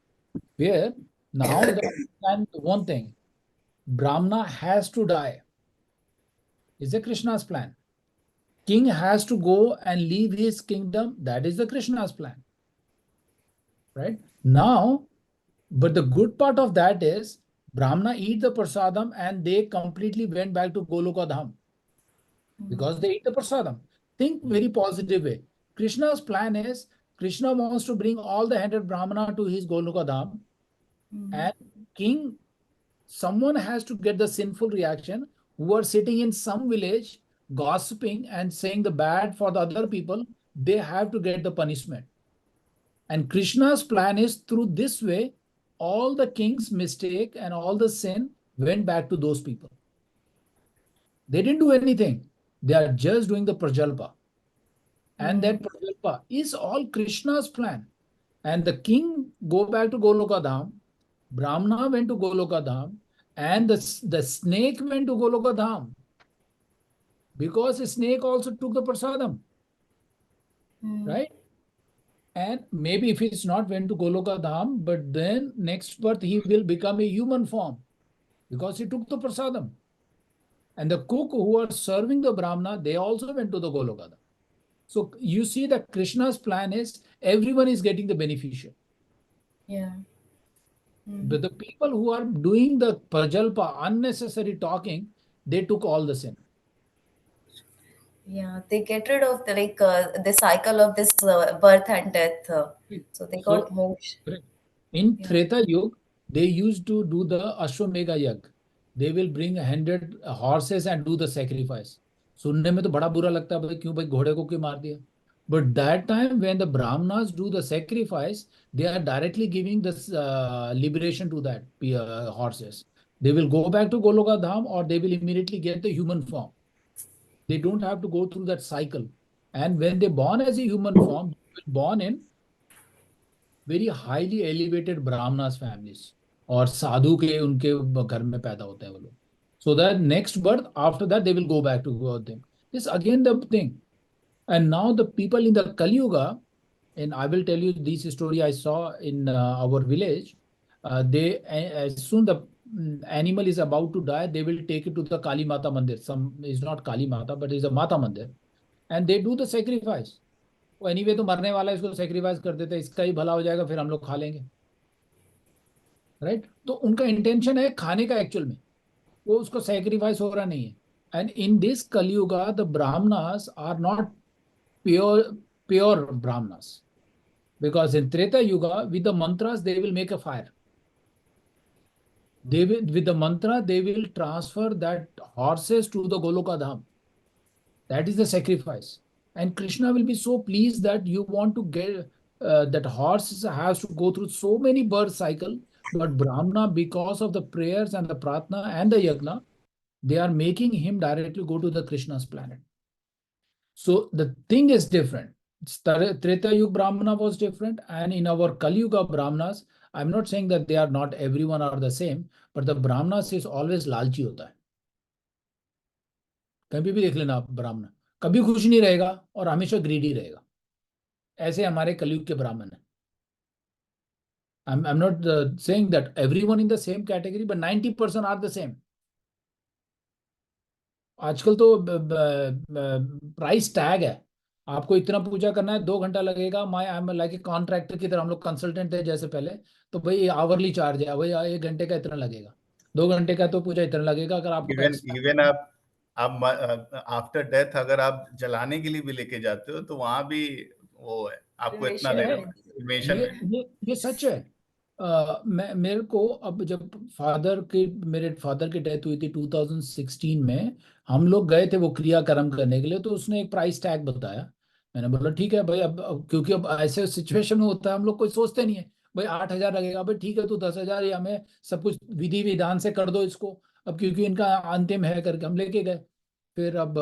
where now the and one thing, Brahmana has to die. Is a Krishna's plan. King has to go and leave his kingdom. That is the Krishna's plan. Right? Now, but the good part of that is Brahmana eat the prasadam and they completely went back to Goloka Dham because they eat the prasadam. Think very positive way. Krishna's plan is Krishna wants to bring all the 100 Brahmana to his Goloka Dham, and king, someone has to get the sinful reaction who are sitting in some village gossiping and saying the bad for the other people. They have to get the punishment. And Krishna's plan is through this way, all the king's mistake and all the sin went back to those people. They didn't do anything. They are just doing the prajalpa. And that prajalpa is all Krishna's plan. And the king go back to Goloka Dham, Brahmana went to Goloka Dham, and the snake went to Goloka Dham because the snake also took the prasadam, right? And maybe if it's not went to Goloka Dham, but then next birth he will become a human form because he took the prasadam. And the cook who are serving the Brahmana, they also went to the Goloka Dham. So you see that Krishna's plan is everyone is getting the beneficial. Yeah. But the people who are doing the prajalpa, unnecessary talking, they took all the sin. Yeah, they get rid of the cycle of this birth and death. So they got So moksha. in Yeah. Treta Yuga, they used to do the Ashwamedha Yag. They will bring 100 horses and do the sacrifice. सुनने में तो बड़ा बुरा लगता है भाई, क्यों भाई घोड़े को क्यों मार दिया? But that time when the Brahmanas do the sacrifice, they are directly giving this liberation to that horses. They will go back to Goloka Dham or they will immediately get the human form. They don't have to go through that cycle. And when they born as a human form, they will born in very highly elevated brahmanas families और साधु के उनके घर में पैदा होते हैं वो लोग. So that next birth, after that they will go back to them. This again the thing. And now the people in the Kali Yuga, and I will tell you this story I saw in our village. They as soon the animal is about to die, they will take it to the Kali Mata Mandir. Some is not Kali Mata, but is a Mata Mandir, and they do the sacrifice. वो anyway तो मरने वाला है, इसको sacrifice कर देते हैं, इसका ही भला हो जाएगा, फिर हम लोग खा लेंगे, राइट? तो उनका इंटेंशन है खाने का, एक्चुअल में वो उसको सेक्रीफाइस हो रहा नहीं है. And in this Kaliyuga the Brahmanas are not pure Brahmanas, because in Treta Yuga with the mantras they will make a fire. They will, with the mantra they will transfer that horses to the Goloka Dham. That is the sacrifice. And Krishna will be so pleased that you want to get that horse has to go through so many birth cycle. But Brahmana, because of the prayers and the pratna and the yagna, they are making him directly go to the Krishna's planet. So the thing is different. Treta Yuga Brahmana was different, and in our Kali Yuga Brahmanas, I'm not saying that they are not everyone are the same, but the Brahmanas is always lalchi hota hai. कभी भी देख लेना आप, ब्राह्मण कभी खुश नहीं रहेगा और हमेशा ग्रीडी रहेगा. ऐसे हमारे कलयुग के ब्राह्मण हैं. I'm not saying that everyone in the same category, but 90% are the same. आजकल तो प्राइस टैग है, आपको इतना पूजा करना है, 2 घंटा लगेगा. I am like a contractor की तरह, हम लोग कंसल्टेंट थे जैसे पहले, तो भाई आवरली चार्ज है, भाई 1 घंटे का इतना लगेगा, 2 घंटे का तो पूजा इतना लगेगा. अगर आपको इवन आप आफ्टर डेथ अगर आप जलाने के लिए भी लेके जाते हो तो वहां भी वो है, आपको इतना Relation देना है। में पड़ेगा रिमेशन ये में। ये सच है। मेरे को अब जब मेरे फादर की डेथ हुई थी 2016 में, हम लोग गए थे वो क्रियाक्रम करने के लिए, तो उसने एक प्राइस टैग बताया। मैंने बोला ठीक है भाई, अब क्योंकि अब ऐसे सिचुएशन में होता है, हम लोग कोई सोचते नहीं है। भाई 8,000 लगेगा, भाई ठीक है, तू 10,000 या हमें सब कुछ विधि विधान से कर दो इसको। अब क्योंकि इनका अंतिम है करके हम लेके गए। फिर अब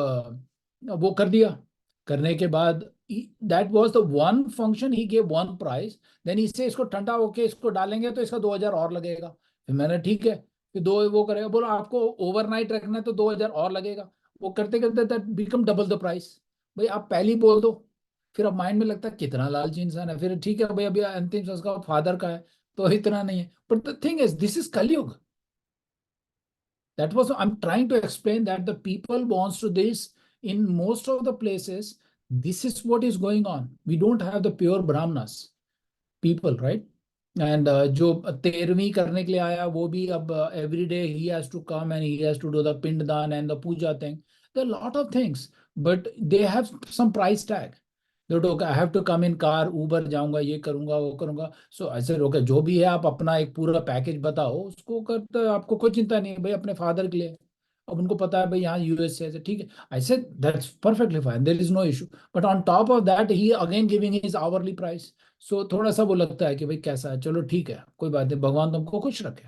वो कर दिया। करने के बाद that was the one function, he gave one price. Then इससे इसको ठंडा होके इसको डालेंगे तो इसका 2,000 और लगेगा। फिर मैंने ठीक है, फिर दो वो करेगा, बोला आपको ओवरनाइट रखना है तो 2,000 और लगेगा। वो करते करते that become double the price. भाई आप पहले ही बोल दो। फिर अब माइंड में लगता है कितना लालची इंसान है। फिर ठीक है भाई, अभी अंतिम संस्कार फादर का है तो इतना नहीं है, but the thing is this is कलयुग। That was, I'm trying to explain that the people wants to this in most of the places. This is what is going on. We don't have the pure brahmanas people, right? And जो 13वीं करने के लिए आया वो भी अब every day he has to come and he has to do the pinddan and the puja thing. There are a lot of things, but they have some price tag. That okay, I have to come in car, Uber जाऊंगा, ये करूंगा वो करूंगा। सो ऐसे रोके जो भी है, आप अपना एक पूरा पैकेज बताओ उसको करते, आपको कोई चिंता नहीं है भाई अपने फादर के लिए। अब उनको पता है भाई यहाँ यूएस से ठीक है, I say that's perfectly fine, there is no issue. But on top of that he again giving his hourly price. So थोड़ा सा वो लगता है कि भाई कैसा है, चलो ठीक है कोई बात नहीं, भगवान तुमको खुश रखे।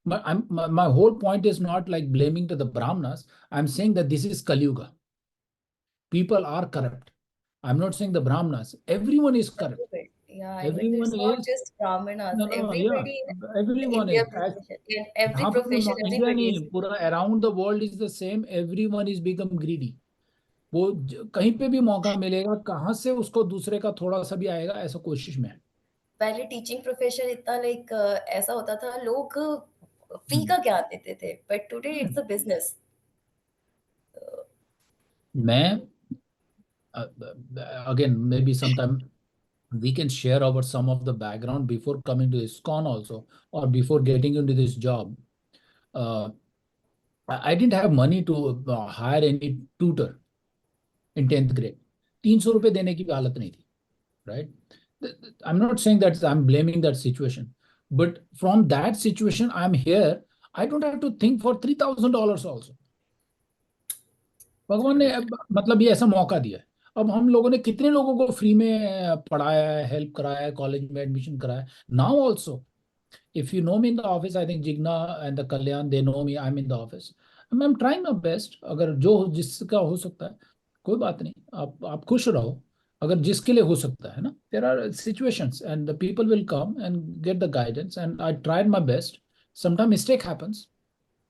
My whole point is not like blaming to the brahmanas. I'm saying that this is Kali Yuga. People are corrupt. I'm not saying the brahmanas. Everyone is corrupt. everybody. Yeah, I mean, Everyone it's not is, just Brahmanas. no, no, yeah, Everybody in everyone is their profession, in every यहाँ पर profession, India everybody is. नहीं, पूरा around the world is the same, everyone is become greedy. वो कहीं पे भी मौका मिलेगा, कहाँ से उसको दूसरे का थोड़ा सा भी आएगा, ऐसा कोशिश में है। पहले टीचिंग प्रोफेशन इतना लाइक ऐसा होता था, लोग फ्री हम्म। का ज्ञान देते थे, but today it's a business. मैं again maybe sometime we can share our some of the background before coming to this con also, or before getting into this job. uh, I didn't have money to hire any tutor in 10th grade. 300 रुपए देने की भी हालत नहीं थी, right? I'm not saying that I'm blaming that situation, but from that situation I'm here. I don't have to think for $3,000 also. भगवान ने मतलब ये ऐसा मौका दिया है। अब हम लोगों ने कितने लोगों को फ्री में पढ़ाया है, हेल्प कराया है, कॉलेज में एडमिशन कराया है। Now also if you know me in the office, I think Jigna and the Kalyan, they know me, I'm in the office. I'm trying my best. अगर जो जिसका हो सकता है कोई बात नहीं, आप खुश रहो। अगर जिसके लिए हो सकता है ना, there are situations and the people will come and get the guidance and I tried my best. Sometimes mistake happens.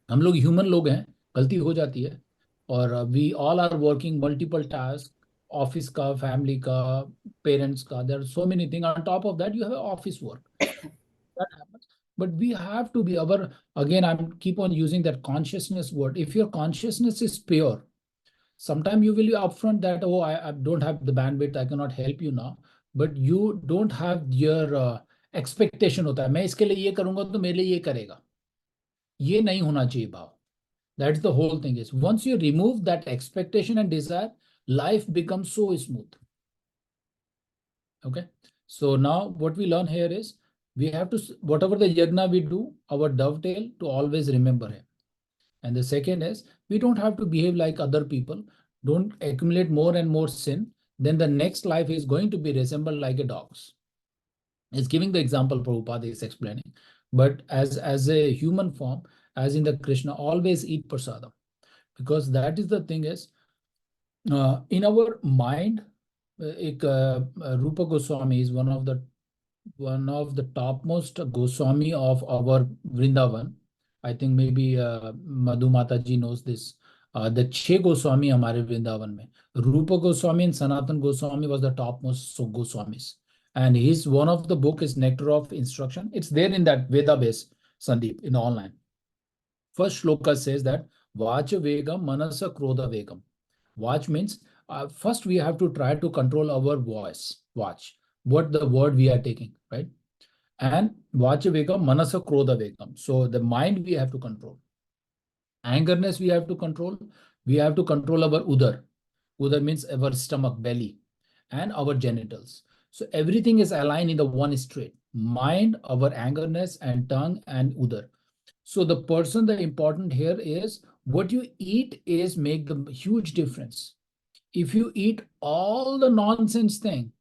हम लोग ह्यूमन लोग हैं, गलती हो जाती है। और we all are working multiple task, office का, फैमिली का, पेरेंट्स का, there are so many thing on top of that, you have office work, that happens. But we have to be our, again I'm keep on using that consciousness word. If your consciousness is pure, sometime you will be upfront that oh I don't have the bandwidth, I cannot help you now. But you don't have your expectation होता है मैं इसके लिए ये करूंगा तो मेरे लिए ये करेगा, ये नहीं होना चाहिए भाव। That's the whole thing is once you remove that expectation and desire, life becomes so smooth. Okay. So now what we learn here is we have to, whatever the yagna we do, our dovetail to always remember him. And the second is we don't have to behave like other people. Don't accumulate more and more sin. Then the next life is going to be resembled like a dog's. Is giving the example Prabhupada is explaining. But as a human form, as in the Krishna, always eat prasadam. Because that is the thing is in our mind, Rupa Goswami is one of the topmost Goswami of our Vrindavan. I think maybe Madhu Mataji knows this. The छह Goswami हमारे वृंदावन में, Rupa Goswami and Sanatan Goswami was the topmost so Goswamis. And his one of the book is Nectar of Instruction. It's there in that Veda base, Sandeep, in online. First shloka says that Vacha Vegam Manasa Krodha Vegam. Watch means first we have to try to control our voice. Watch what the word we are taking, right? And Vacha Vegam Manasa Krodha Vegam. So the mind we have to control. Angerness we have to control. We have to control our udar. Udar means our stomach, belly. and our genitals. So everything is aligned in the one straight. Mind, our angerness, and tongue and udar. So the important here is what you eat is make the huge difference. If you eat all the nonsense thing,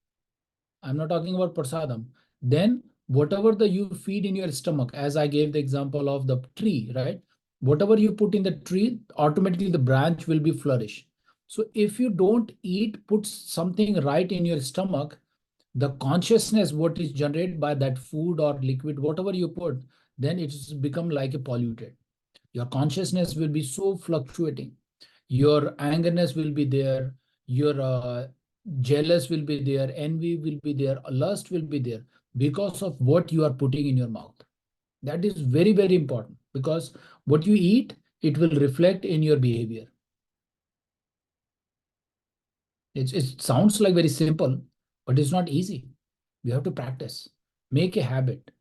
I'm not talking about prasadam, then whatever the you feed in your stomach, as I gave the example of the tree, right? Whatever you put in the tree, automatically the branch will be flourish. So if you don't eat, put something right in your stomach, the consciousness what is generated by that food or liquid, whatever you put, then it's become like a polluted. Your consciousness will be so fluctuating. Your angerness will be there. Your jealous will be there. Envy will be there. Lust will be there because of what you are putting in your mouth. That is very, very important because what you eat, it will reflect in your behavior. It sounds like very simple, but it's not easy. We have to practice. Make a habit.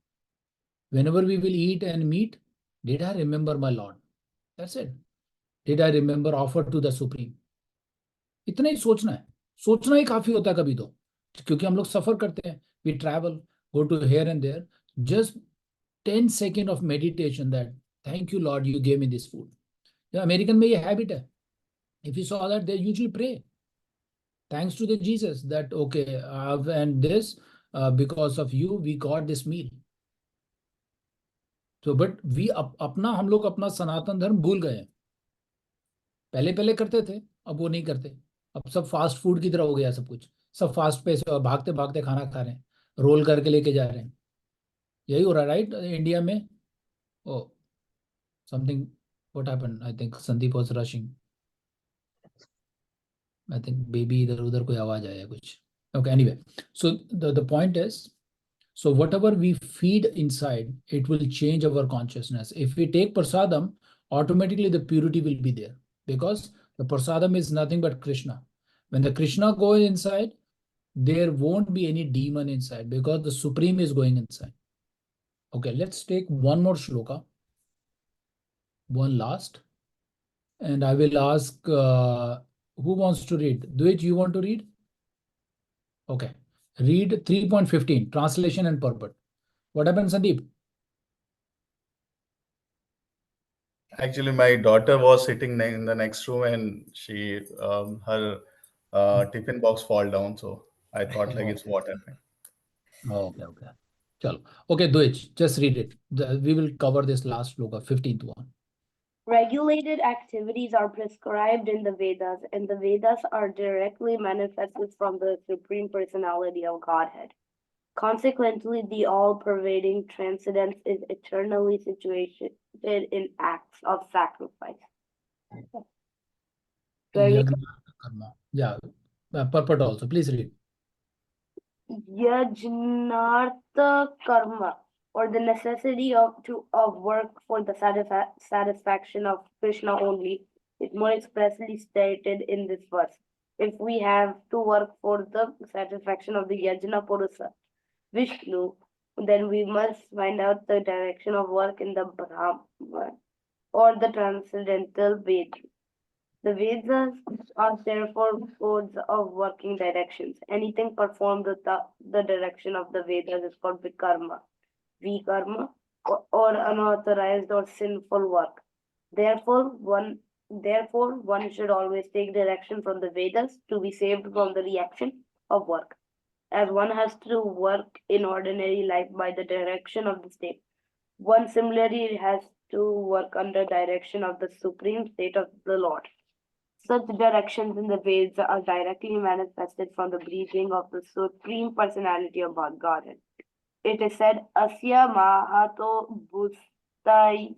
Whenever we will eat and meet, did I remember my Lord? That's it. Did I remember offer to the Supreme? इतना ही सोचना ही काफी होता है कभी तो, क्योंकि हम लोग सफर करते हैं, we travel, go to here and there, just 10 second of meditation that thank you Lord you gave me this food. American में ये हैबिट है. If you saw that they usually pray thanks to the Jesus that okay and this because of you we got this meal. So but we अपना हम लोग अपना सनातन धर्म भूल गए हैं. पहले पहले करते थे, अब वो नहीं करते. अब सब फास्ट फूड की तरह हो गया सब कुछ. सब फास्ट पे से भागते भागते खाना खा रहे हैं, रोल करके लेके जा रहे हैं. यही हो रहा है राइट इंडिया में. Oh something what happened, I think Sandeep was rushing. I think baby इधर उधर कोई आवाज आया कुछ. Okay anyway, so the point is, so whatever we feed inside, it will change our consciousness. If we take prasadam, automatically the purity will be there because the prasadam is nothing but Krishna. When the Krishna goes inside, there won't be any demon inside because the Supreme is going inside. Okay, let's take one more shloka, one last, and I will ask who wants to read. Dwij, you want to read? Okay, read 3.15, translation and purport. What happened, Sandeep? Actually, my daughter was sitting in the next room and her tiffin box fall down. So I thought like it's what happened. Okay. Chalo. Okay, Dwij, just read it. We will cover this last sloka, 15th one. Regulated activities are prescribed in the Vedas, and the Vedas are directly manifested from the Supreme Personality of Godhead. Consequently, the all-pervading transcendence is eternally situated in acts of sacrifice. Yajna karma. Yeah, purport also. Please read. Yajnartha karma, or the necessity of work for the satisfaction of Krishna only, is more expressly stated in this verse. If we have to work for the satisfaction of the Yajna Purusa, Vishnu, then we must find out the direction of work in the Brahma or the transcendental Vedas. The Vedas are therefore codes of working directions. Anything performed with the direction of the Vedas is called vikarma, or unauthorized or sinful work. Therefore, one should always take direction from the Vedas to be saved from the reaction of work. As one has to work in ordinary life by the direction of the state, one similarly has to work under direction of the supreme state of the Lord. Such directions in the Vedas are directly manifested from the breathing of the Supreme Personality of Godhead. It is said, Asya Mahato Bhustaya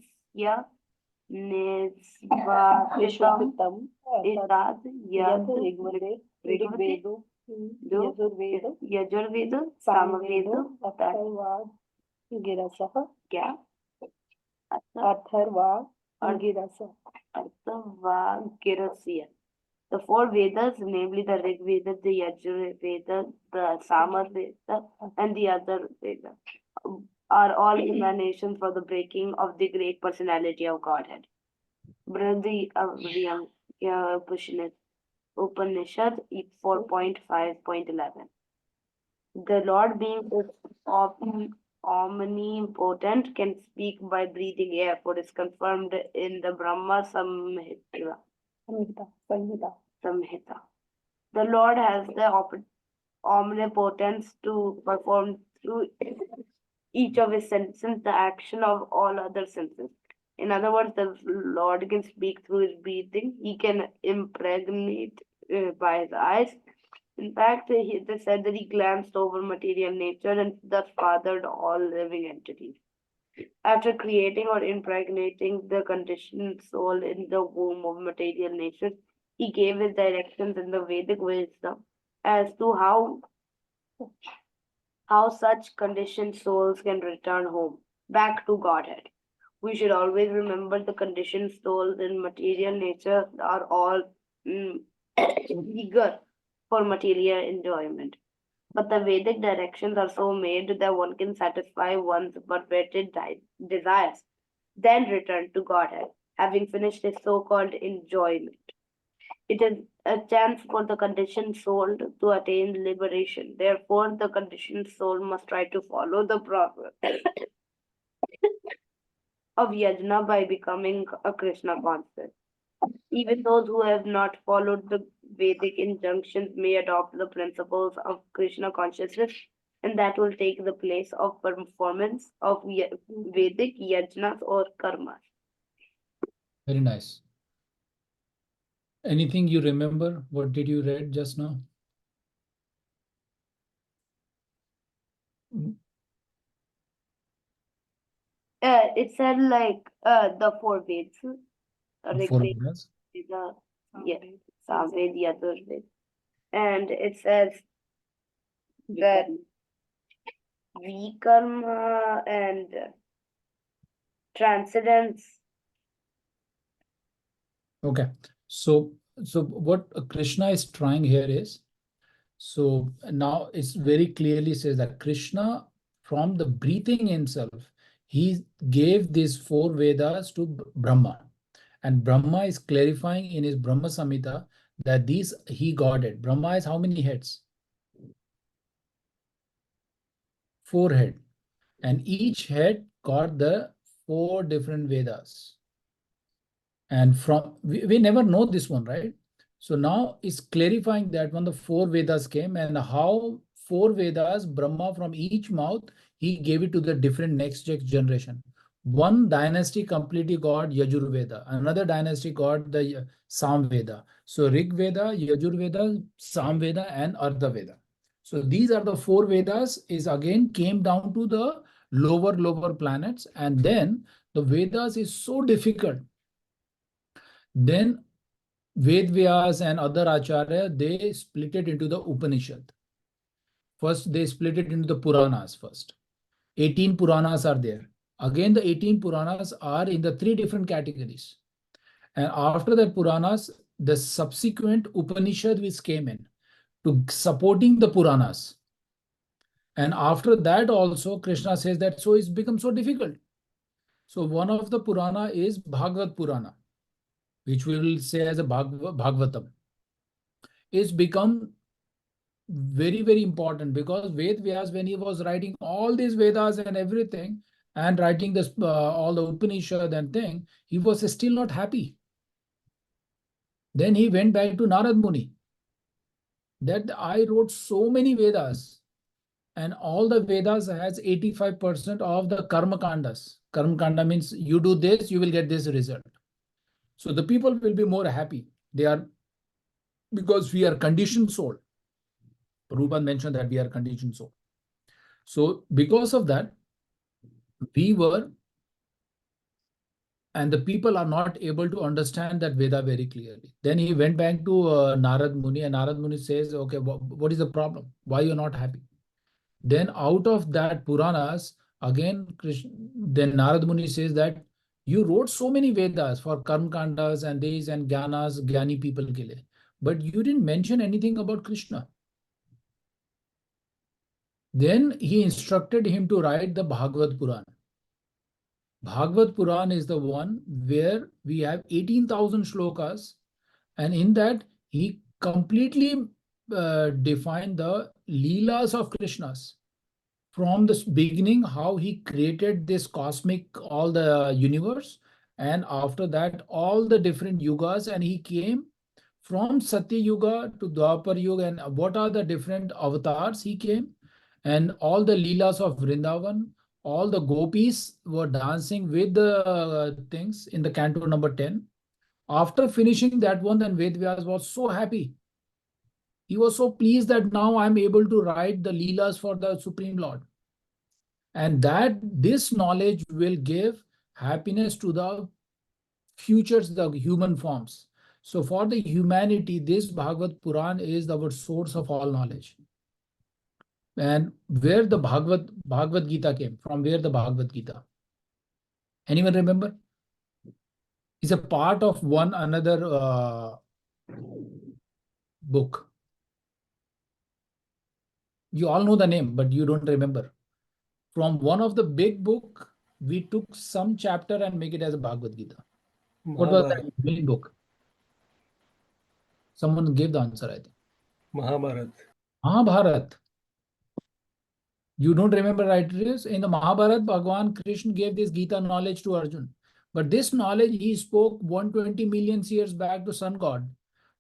Nisvakitam Itad Yad Rigvedo Yajurvedo Samavedo गिरसः क्या Atharva गिरसः Girasya. The four Vedas, namely the Rig Veda, the Yajur Veda, the Samar Veda, and the other Veda, are all emanations for the breaking of the great personality of Godhead. Brother Pushnet, Upanishad 4.5.11. The Lord, being omnipotent, can speak by breathing air, for it is confirmed in the Brahma Samhita. The Lord has the omnipotence to perform through each of his senses the action of all other senses. In other words, the Lord can speak through his breathing. He can impregnate by his eyes. In fact, they said that he glanced over material nature and thus fathered all living entities. After creating or impregnating the conditioned soul in the womb of material nature, he gave his directions in the Vedic wisdom as to how such conditioned souls can return home, back to Godhead. We should always remember the conditioned souls in material nature are all eager for material enjoyment. But the Vedic directions are so made that one can satisfy one's perverted desires, then return to Godhead, having finished his so called enjoyment. It is a chance for the conditioned soul to attain liberation. Therefore, the conditioned soul must try to follow the process of yajna by becoming a Krishna conscious. Even those who have not followed the Vedic injunctions may adopt the principles of Krishna consciousness, and that will take the place of performance of Vedic yajnas or karmas. Very nice. Anything you remember? What did you read just now? It said like the four Veds, Rig Four Veda, Vedas. yeah, Samved, Yajurved, and it says that Vikarma and transcendence. Okay. So what Krishna is trying here is, so now it's very clearly says that Krishna, from the breathing himself, he gave these four Vedas to Brahma. And Brahma is clarifying in his Brahma Samhita that these he got it. Brahma has how many heads? Four head. And each head got the four different Vedas. And from we never know this one, right? So now it's clarifying that when the four Vedas came and how four Vedas, Brahma from each mouth, he gave it to the different next generation. One dynasty completely got Yajurveda, another dynasty got the Samveda. So Rig Veda, Yajurveda, Samveda, and Artha Veda. So these are the four Vedas is again came down to the lower planets, and then the Vedas is so difficult. Then Ved Vyas and other Acharya, they split it into the Upanishad. First, they split it into the Puranas first. 18 Puranas are there. Again, the 18 Puranas are in the three different categories. And after that Puranas, the subsequent Upanishad which came in to supporting the Puranas. And after that also, Krishna says that so it's become so difficult. So one of the Purana is Bhagavad Purana, which we will say as a Bhagavatam. It's become very important because Ved Vyas, when he was writing all these Vedas and everything and writing this all the Upanishad and thing, he was still not happy. Then he went back to Narad Muni that I wrote so many Vedas and all the Vedas has 85% of the Karma Kandas. Karma Kanda means you do this, you will get this result. So the people will be more happy. They are, because we are conditioned soul. Prabhupada mentioned that we are conditioned soul. So because of that, we were, and the people are not able to understand that Veda very clearly. Then he went back to Narad Muni, and Narad Muni says, okay, what is the problem? Why you're not happy? Then out of that Puranas, again, then Narad Muni says that you wrote so many Vedas for Karma Kandas and these and Gyanas, Gyani people ke liye, but you didn't mention anything about Krishna. Then he instructed him to write the Bhagavad Puran. Bhagavad Puran is the one where we have 18,000 shlokas, and in that he completely define the Leelas of Krishna's. From the beginning, how he created this cosmic, all the universe, and after that, all the different yugas, and he came from Satya Yuga to Dwapar Yuga, and what are the different avatars he came, and all the Leelas of Vrindavan, all the gopis were dancing with the things in the canto number 10. After finishing that one, then Vedvyas was so happy. He was so pleased that now I'm able to write the Leelas for the Supreme Lord. And that this knowledge will give happiness to the futures, the human forms. So for the humanity, this Bhagavad Puran is our source of all knowledge. And where the Bhagavad Gita came from, where the Bhagavad Gita? Anyone remember? Is a part of one another book. You all know the name, but you don't remember. From one of the big book, we took some chapter and make it as a Bhagavad Gita. What was that main book? Someone gave the answer, I think. Mahabharat. Mahabharat. You don't remember, right? It is in the Mahabharat, Bhagwan Krishna gave this Gita knowledge to Arjun. But this knowledge he spoke 120 million years back to Sun God.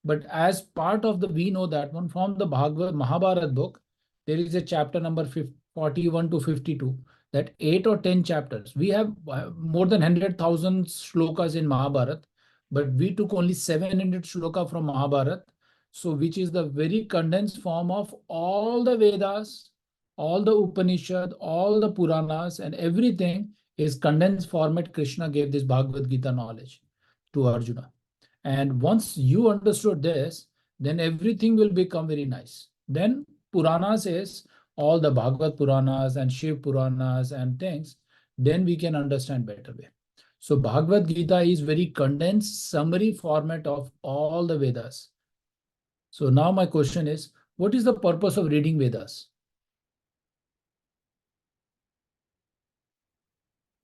But as part of the, we know that one from the Mahabharat book, there is a chapter number 41 to 52, that 8 or 10 chapters. We have more than 100,000 shlokas in Mahabharat, but we took only 700 shloka from Mahabharat. So which is the very condensed form of all the Vedas, all the Upanishad, all the Puranas, and everything is condensed format. Krishna gave this Bhagavad Gita knowledge to Arjuna. And once you understood this, then everything will become very nice. Then Puranas is all the Bhagavad Puranas and Shiv Puranas and things, then we can understand better way. So Bhagavad Gita is very condensed summary format of all the Vedas. So now my question is, what is the purpose of reading Vedas?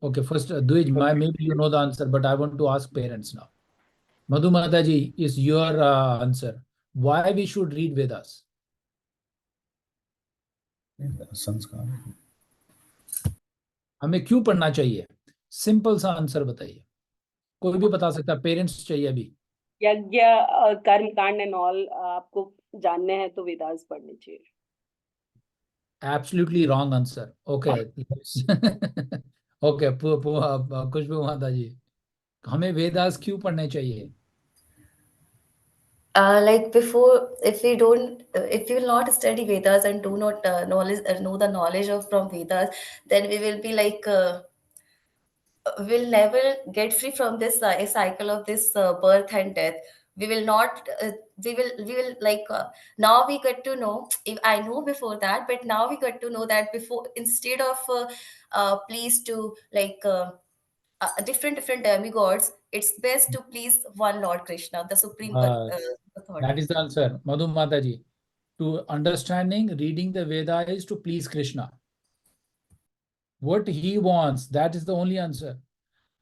Okay, first, Dwij, maybe you know the answer, but I want to ask parents now. Madhu Mataji, is your answer. Why we should read Vedas? संस्कार हमें क्यों पढ़ना चाहिए? Simple सा answer बताइए. कोई भी बता सकता है, पेरेंट्स चाहिए अभी. यज्ञ कर्म कांड एंड ऑल आपको जानने हैं तो वेदास पढ़ने चाहिए. Absolutely wrong answer. Okay. Okay, खुशबू माता जी, हमें वेदास क्यों पढ़ने चाहिए? Like before, if we don't, if we will not study Vedas and do not know the knowledge of from Vedas, then we will be like will never get free from this cycle of this birth and death. We will not. We will like now we get to know. If I know before that, but now we get to know that before instead of please to like. Different demigods, it's best to please one Lord Krishna, the supreme authority. That is the answer. Madhu Mataji, to understanding, reading the Veda is to please Krishna. What he wants, that is the only answer.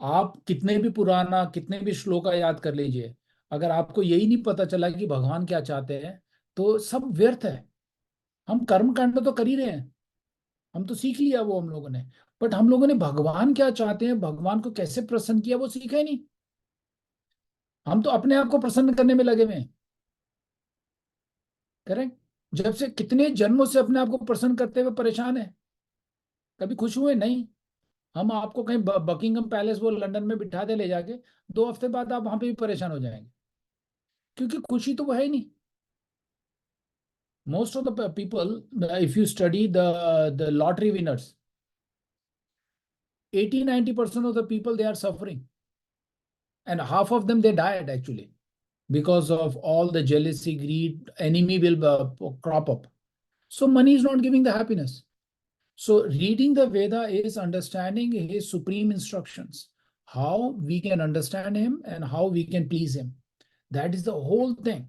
आप कितने भी पुराना, कितने भी श्लोका याद कर लीजिए, अगर आपको यही नहीं पता चला कि भगवान क्या चाहते हैं, तो सब व्यर्थ है. हम कर्म कांड तो कर ही रहे हैं, हम तो सीख लिया वो हम लोगों ने, बट हम लोगों ने भगवान क्या चाहते हैं, भगवान को कैसे प्रसन्न किया, वो सीखा ही नहीं. हम तो अपने आप को प्रसन्न करने में लगे हुए हैं. करेक्ट. जब से कितने जन्मों से अपने आप को प्रसन्न करते हुए परेशान है, कभी खुश हुए नहीं. हम आपको कहीं बकिंगम पैलेस वो लंदन में बिठा दे ले जाके, 2 हफ्ते बाद आप वहां पे भी परेशान हो जाएंगे, क्योंकि खुशी तो वो है ही नहीं. Most of the people, if you study the lottery winners, 80-90% of the people, they are suffering, and half of them they died actually because of all the jealousy, greed, enemy will crop up. So money is not giving the happiness. So reading the Veda is understanding his supreme instructions, how we can understand him and how we can please him. That is the whole thing.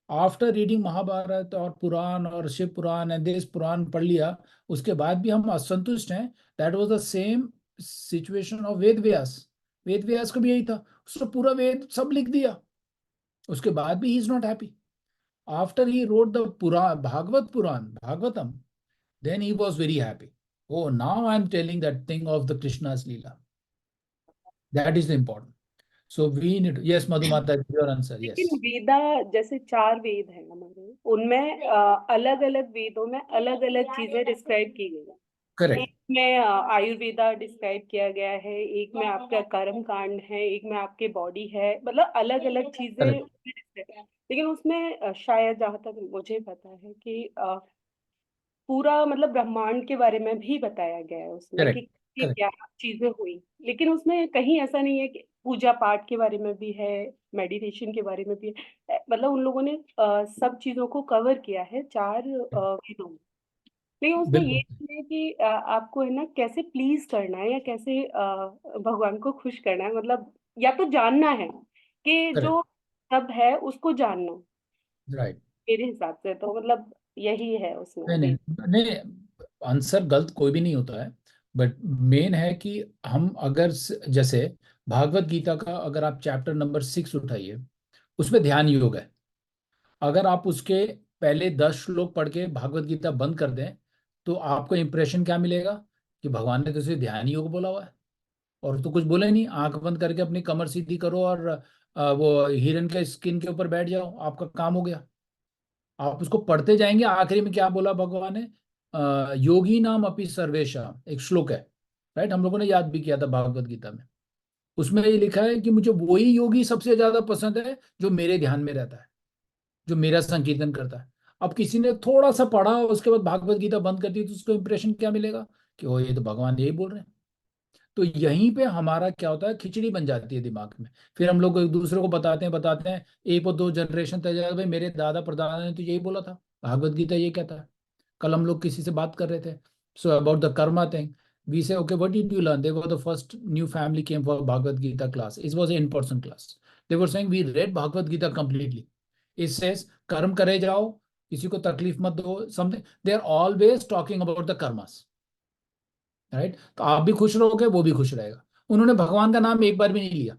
After reading Mahabharata or Puran or Shiv Puran and this Puran पढ़ लिया, उसके बाद भी हम असंतुष्ट हैं. That was the same situation of Ved Vyas. Ved Vyas का भी यही था, उसने पूरा वेद सब लिख दिया, उसके बाद भी he is not happy. After he wrote the Bhagavatam, then he was very happy. Oh, now I'm telling that thing of the Krishna's Leela. That is important. So we need, yes, Madhumata, your answer, yes. लेकिन वेदा जैसे 4 वेद हैं हमारे, उनमें अलग अलग वेदों में अलग अलग चीजें डिस्क्राइब की गई है। Correct, एक में आयुर्वेदा डिस्क्राइब किया गया है, एक में आपका कर्म कांड है, एक में आपके बॉडी है, मतलब अलग अलग चीजें correct, उसमें describe है। लेकिन उसमें शायद जहां तक मुझे पता है कि पूरा मतलब ब्रह्मांड के बारे में भी बताया गया है उसमें कि correct, correct, क्या चीजें हुई। लेकिन उसमें कहीं ऐसा नहीं है कि पूजा पाठ के बारे में भी है, मेडिटेशन के बारे में भी है। मतलब उन लोगों ने सब चीजों को कवर किया है 4 वेदों में। लेकिन उसमें ये बिल्कुल, नहीं है कि आपको है ना कैसे प्लीज करना है या कैसे भगवान को खुश करना है, मतलब या तो जानना है कि correct, जो सब है उसको जानना। right. मेरे हिसाब से तो मतलब यही है उसमें नहीं वेद। नहीं नहीं, आंसर गलत कोई भी नहीं होता है, बट मेन है कि हम अगर जैसे भागवत गीता का अगर आप चैप्टर नंबर 6 उठाइए, उसमें ध्यान योग है। अगर आप उसके पहले 10 श्लोक पढ़ के भागवत गीता बंद कर दें, तो आपको इंप्रेशन क्या मिलेगा कि भगवान ने तो सिर्फ ध्यान योग बोला हुआ है, और तो कुछ बोले नहीं। आंख बंद करके अपनी कमर सीधी करो और वो हिरन के स्किन के ऊपर बैठ जाओ, आपका काम हो गया। आप उसको पढ़ते जाएंगे, आखिरी में क्या बोला भगवान ने, योगी नाम अपि सर्वेशा, एक श्लोक है, राइट, हम लोगों ने याद भी किया था भागवत गीता में। उसमें ये लिखा है कि मुझे वही योगी सबसे ज्यादा पसंद है जो मेरे ध्यान में रहता है, जो मेरा संकीर्तन करता है। अब किसी ने थोड़ा सा पढ़ा उसके बाद भागवत गीता बंद कर दी, तो उसको इंप्रेशन क्या मिलेगा कि ओ ये तो भगवान यही बोल रहे हैं। तो यहीं पे हमारा क्या होता है, खिचड़ी बन जाती है दिमाग में। फिर हम लोग एक दूसरे को बताते हैं, एक और 2 जनरेशन तक जाकर, भाई मेरे दादा परदादा ने तो यही बोला था, भागवत गीता ये कहता है। कल हम लोग किसी से बात कर रहे थे, so about the karma thing, we say okay what did you learn, they were the first new family came for Bhagavad Gita class, it was in person class. They were saying we read Bhagavad Gita completely, it says कर्म करे जाओ, किसी को तकलीफ मत दो, something, they are always talking about the karmas, right. तो आप भी खुश रहोगे, वो भी खुश रहेगा। उन्होंने भगवान का नाम एक बार भी नहीं लिया,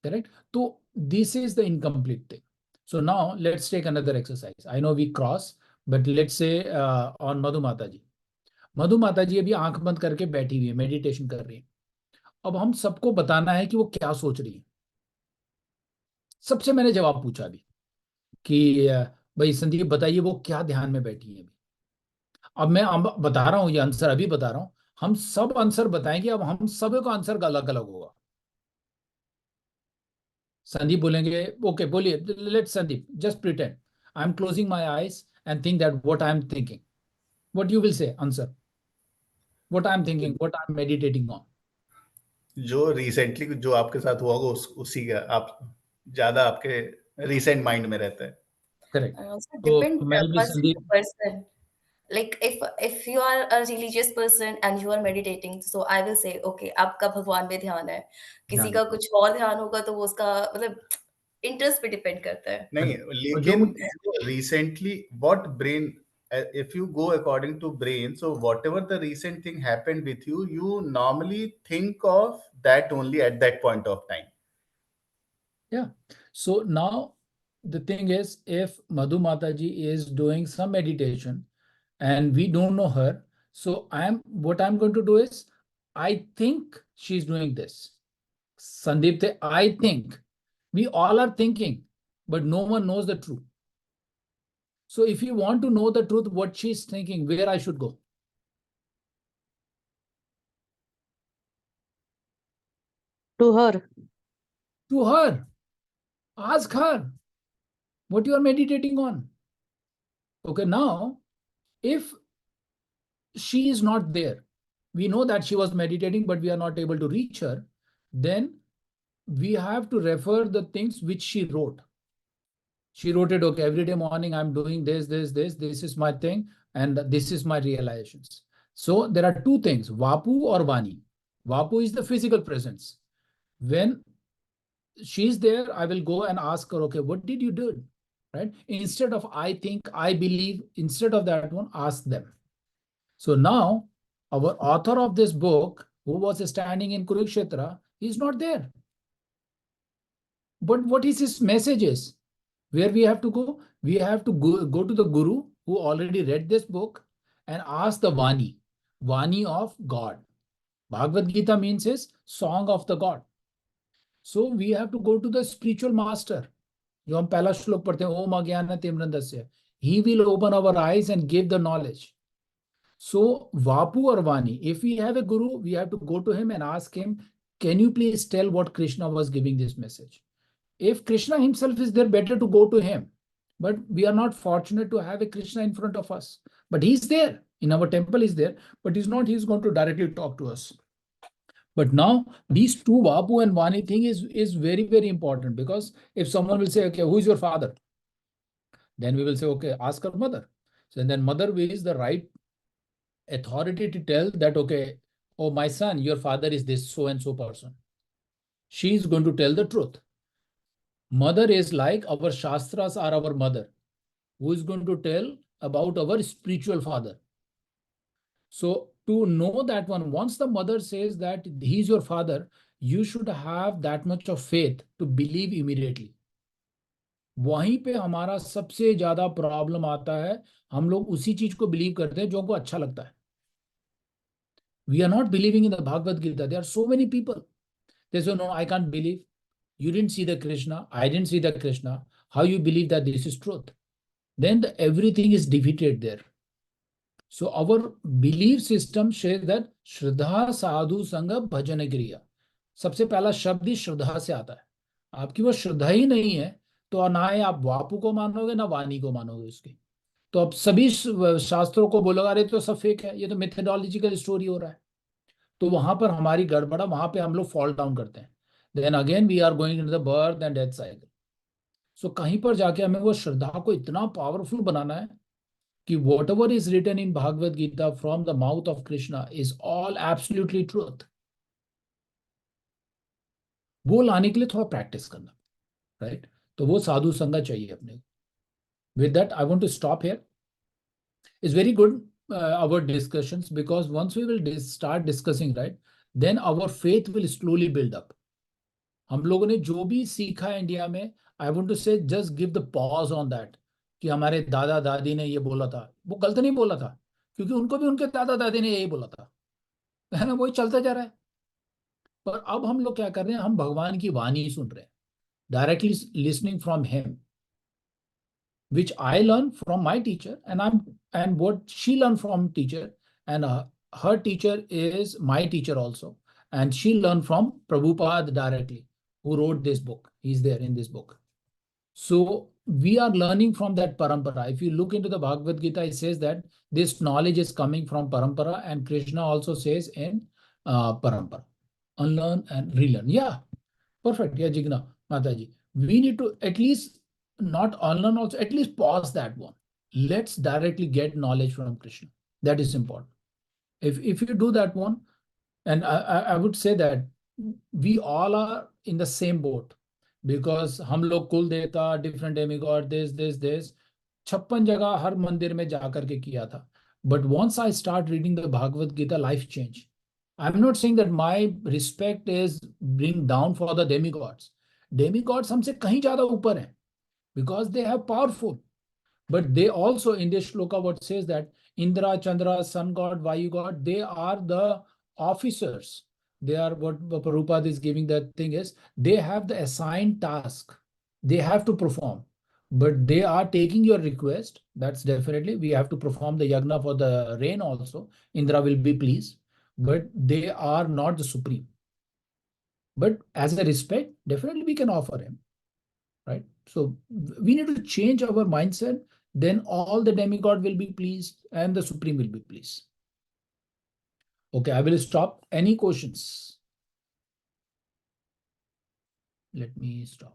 करेक्ट। तो this is the incomplete thing. So now let's take another exercise, I know we cross, but let's say on Madhu Mata ji. मधु माता जी अभी आंख बंद करके बैठी हुई है, मेडिटेशन कर रही है। अब हम सबको बताना है कि वो क्या सोच रही है। सबसे मैंने जवाब पूछा अभी कि भाई संदीप बताइए वो क्या ध्यान में बैठी है अभी। अब मैं अब बता रहा हूँ, ये आंसर अभी बता रहा हूँ। हम सब आंसर बताएंगे, अब हम सब का आंसर अलग अलग होगा। संदीप बोलेंगे, ओके बोलिए, let Sandeep just pretend I am closing my eyes and think that what I am thinking, what you will say answer, what I am thinking, what I am meditating on. जो recently जो आपके साथ हुआ होगा उसी का आप ज्यादा आपके रिसेंट माइंड में रहता है। करेक्ट। Also तो depend मैं भी person to Sandeep, person. Like if you are a religious person and you are meditating, so I will say okay आपका भगवान पे ध्यान है, किसी ध्यान, का कुछ और ध्यान होगा तो वो उसका मतलब इंटरेस्ट पे डिपेंड करता है। नहीं, करेक्ट। और जो लेकिन जो recently what brain, if you go according to brain, so whatever the recent thing happened with you, you normally think of that only at that point of time. Yeah. So now the thing is, if Madhu Mataji is doing some meditation and we don't know her, so what I'm going to do is, I think she's doing this. Sandeep, I think. We all are thinking, but no one knows the truth. So if you want to know the truth, what she's thinking, where I should go? To her. To her. Ask her what you are meditating on. Okay, now, if she is not there, we know that she was meditating, but we are not able to reach her, then we have to refer the things which she wrote. She wrote it, okay, every day morning I'm doing this is my thing, and this is my realizations. So there are two things, Vapu or Vani. Vapu is the physical presence. When she's there, I will go and ask her, okay, what did you do? Right? Instead of I think, I believe, instead of that one, ask them. So now, our author of this book, who was standing in Kurukshetra, is not there. But what is his messages? Where we have to go? We have to go to the Guru who already read this book and ask the Vani of God. Bhagavad Gita means is song of the God. So we have to go to the spiritual master. जो हम पहला श्लोक पढ़ते हैं, ओम अज्ञान तिमिरंधस्य, he will open our eyes and give the knowledge. So Vapu or Vani, if we have a guru, we have to go to him and ask him, can you please tell what Krishna was giving this message? If Krishna himself is there, better to go to him. But we are not fortunate to have a Krishna in front of us. But he's there. In our temple is there, but he's going to directly talk to us. But now these two Vapu and Vani thing is very, very important, because if someone will say, okay, who is your father? Then we will say, okay, ask her mother. So then mother is the right authority to tell that, okay, oh, my son, your father is this so and so person. She is going to tell the truth. Mother is like our Shastras are our mother, who is going to tell about our spiritual father. So to know that one, once the mother says that he is your father, you should have that much of faith to believe immediately. वहीं पे हमारा सबसे ज्यादा problem आता है, हम लोग उसी चीज को बिलीव करते हैं जो हमको अच्छा लगता है. We are not believing in the Bhagavad Gita. There are so many people. They say, no, I can't believe. You didn't see the Krishna. I didn't see the Krishna. How you believe that this is truth? Then everything is defeated there. So our belief system says that Shraddha Sadhu Sangha Bhajan Kriya. सबसे पहला शब्द ही श्रद्धा से आता है. आपकी वो श्रद्धा ही नहीं है, तो ना ही आप वापु को मानोगे ना वाणी को मानोगे उसकी. तो अब सभी शास्त्रों को बोलोगे अरे तो सब फेक है, ये तो मेथोडोलॉजिकल स्टोरी हो रहा है. तो वहां पर हमारी गड़बड़ा, वहां पे हम लोग फॉल डाउन करते हैं. Then again we are going into the birth and death cycle. So कहीं पर जाके हमें वो श्रद्धा को इतना पावरफुल बनाना है कि whatever is written in Bhagavad Gita from the mouth of Krishna is all absolutely truth. वो लाने के लिए थोड़ा प्रैक्टिस करना, राइट? तो वो साधु संगत चाहिए अपने को. With that I want to stop here. It's very good our discussions, because once we will start discussing, right, then our faith will slowly build up. हम लोगों ने जो भी सीखा है इंडिया में, आई वांट टू से just give the pause on that, कि हमारे दादा दादी ने ये बोला था, वो गलत नहीं बोला था, क्योंकि उनको भी उनके दादा दादी ने यही बोला था, है ना? वही चलता जा रहा है. पर अब हम लोग क्या कर रहे हैं, हम भगवान की वाणी सुन रहे हैं, directly listening from him, which I learned from my teacher, and what she learned from teacher, and her teacher is my teacher also, and she learned from Prabhupada directly, who wrote this book. He's there in this book. So we are learning from that parampara. If you look into the Bhagavad Gita, it says that this knowledge is coming from parampara, and Krishna also says in parampara, unlearn and relearn. Yeah, perfect. Yeah, Jigna Mataji, we need to at least not unlearn, also at least pause that one. Let's directly get knowledge from Krishna. That is important. If you do that one, and I would say that we all are in the same boat, because हम लोग कुल देवता, different demigod, this 56 जगह हर मंदिर में जाकर के किया था. But once I start reading the Bhagavad Gita, life change. I'm not saying that my respect is bring down for the demigods. Demigods हमसे कहीं ज्यादा ऊपर हैं, because they have powerful. But they also, in this shloka, what says that Indra, Chandra, sun god, Vayu god, they are the officers. They are what Prabhupada is giving, that thing is, they have the assigned task. They have to perform. But they are taking your request. That's definitely, we have to perform the yagna for the rain also. Indra will be pleased. But they are not the supreme. But as a respect, definitely we can offer him. Right? So we need to change our mindset, then all the demigod will be pleased and the supreme will be pleased. Okay, I will stop. Any questions? Let me stop.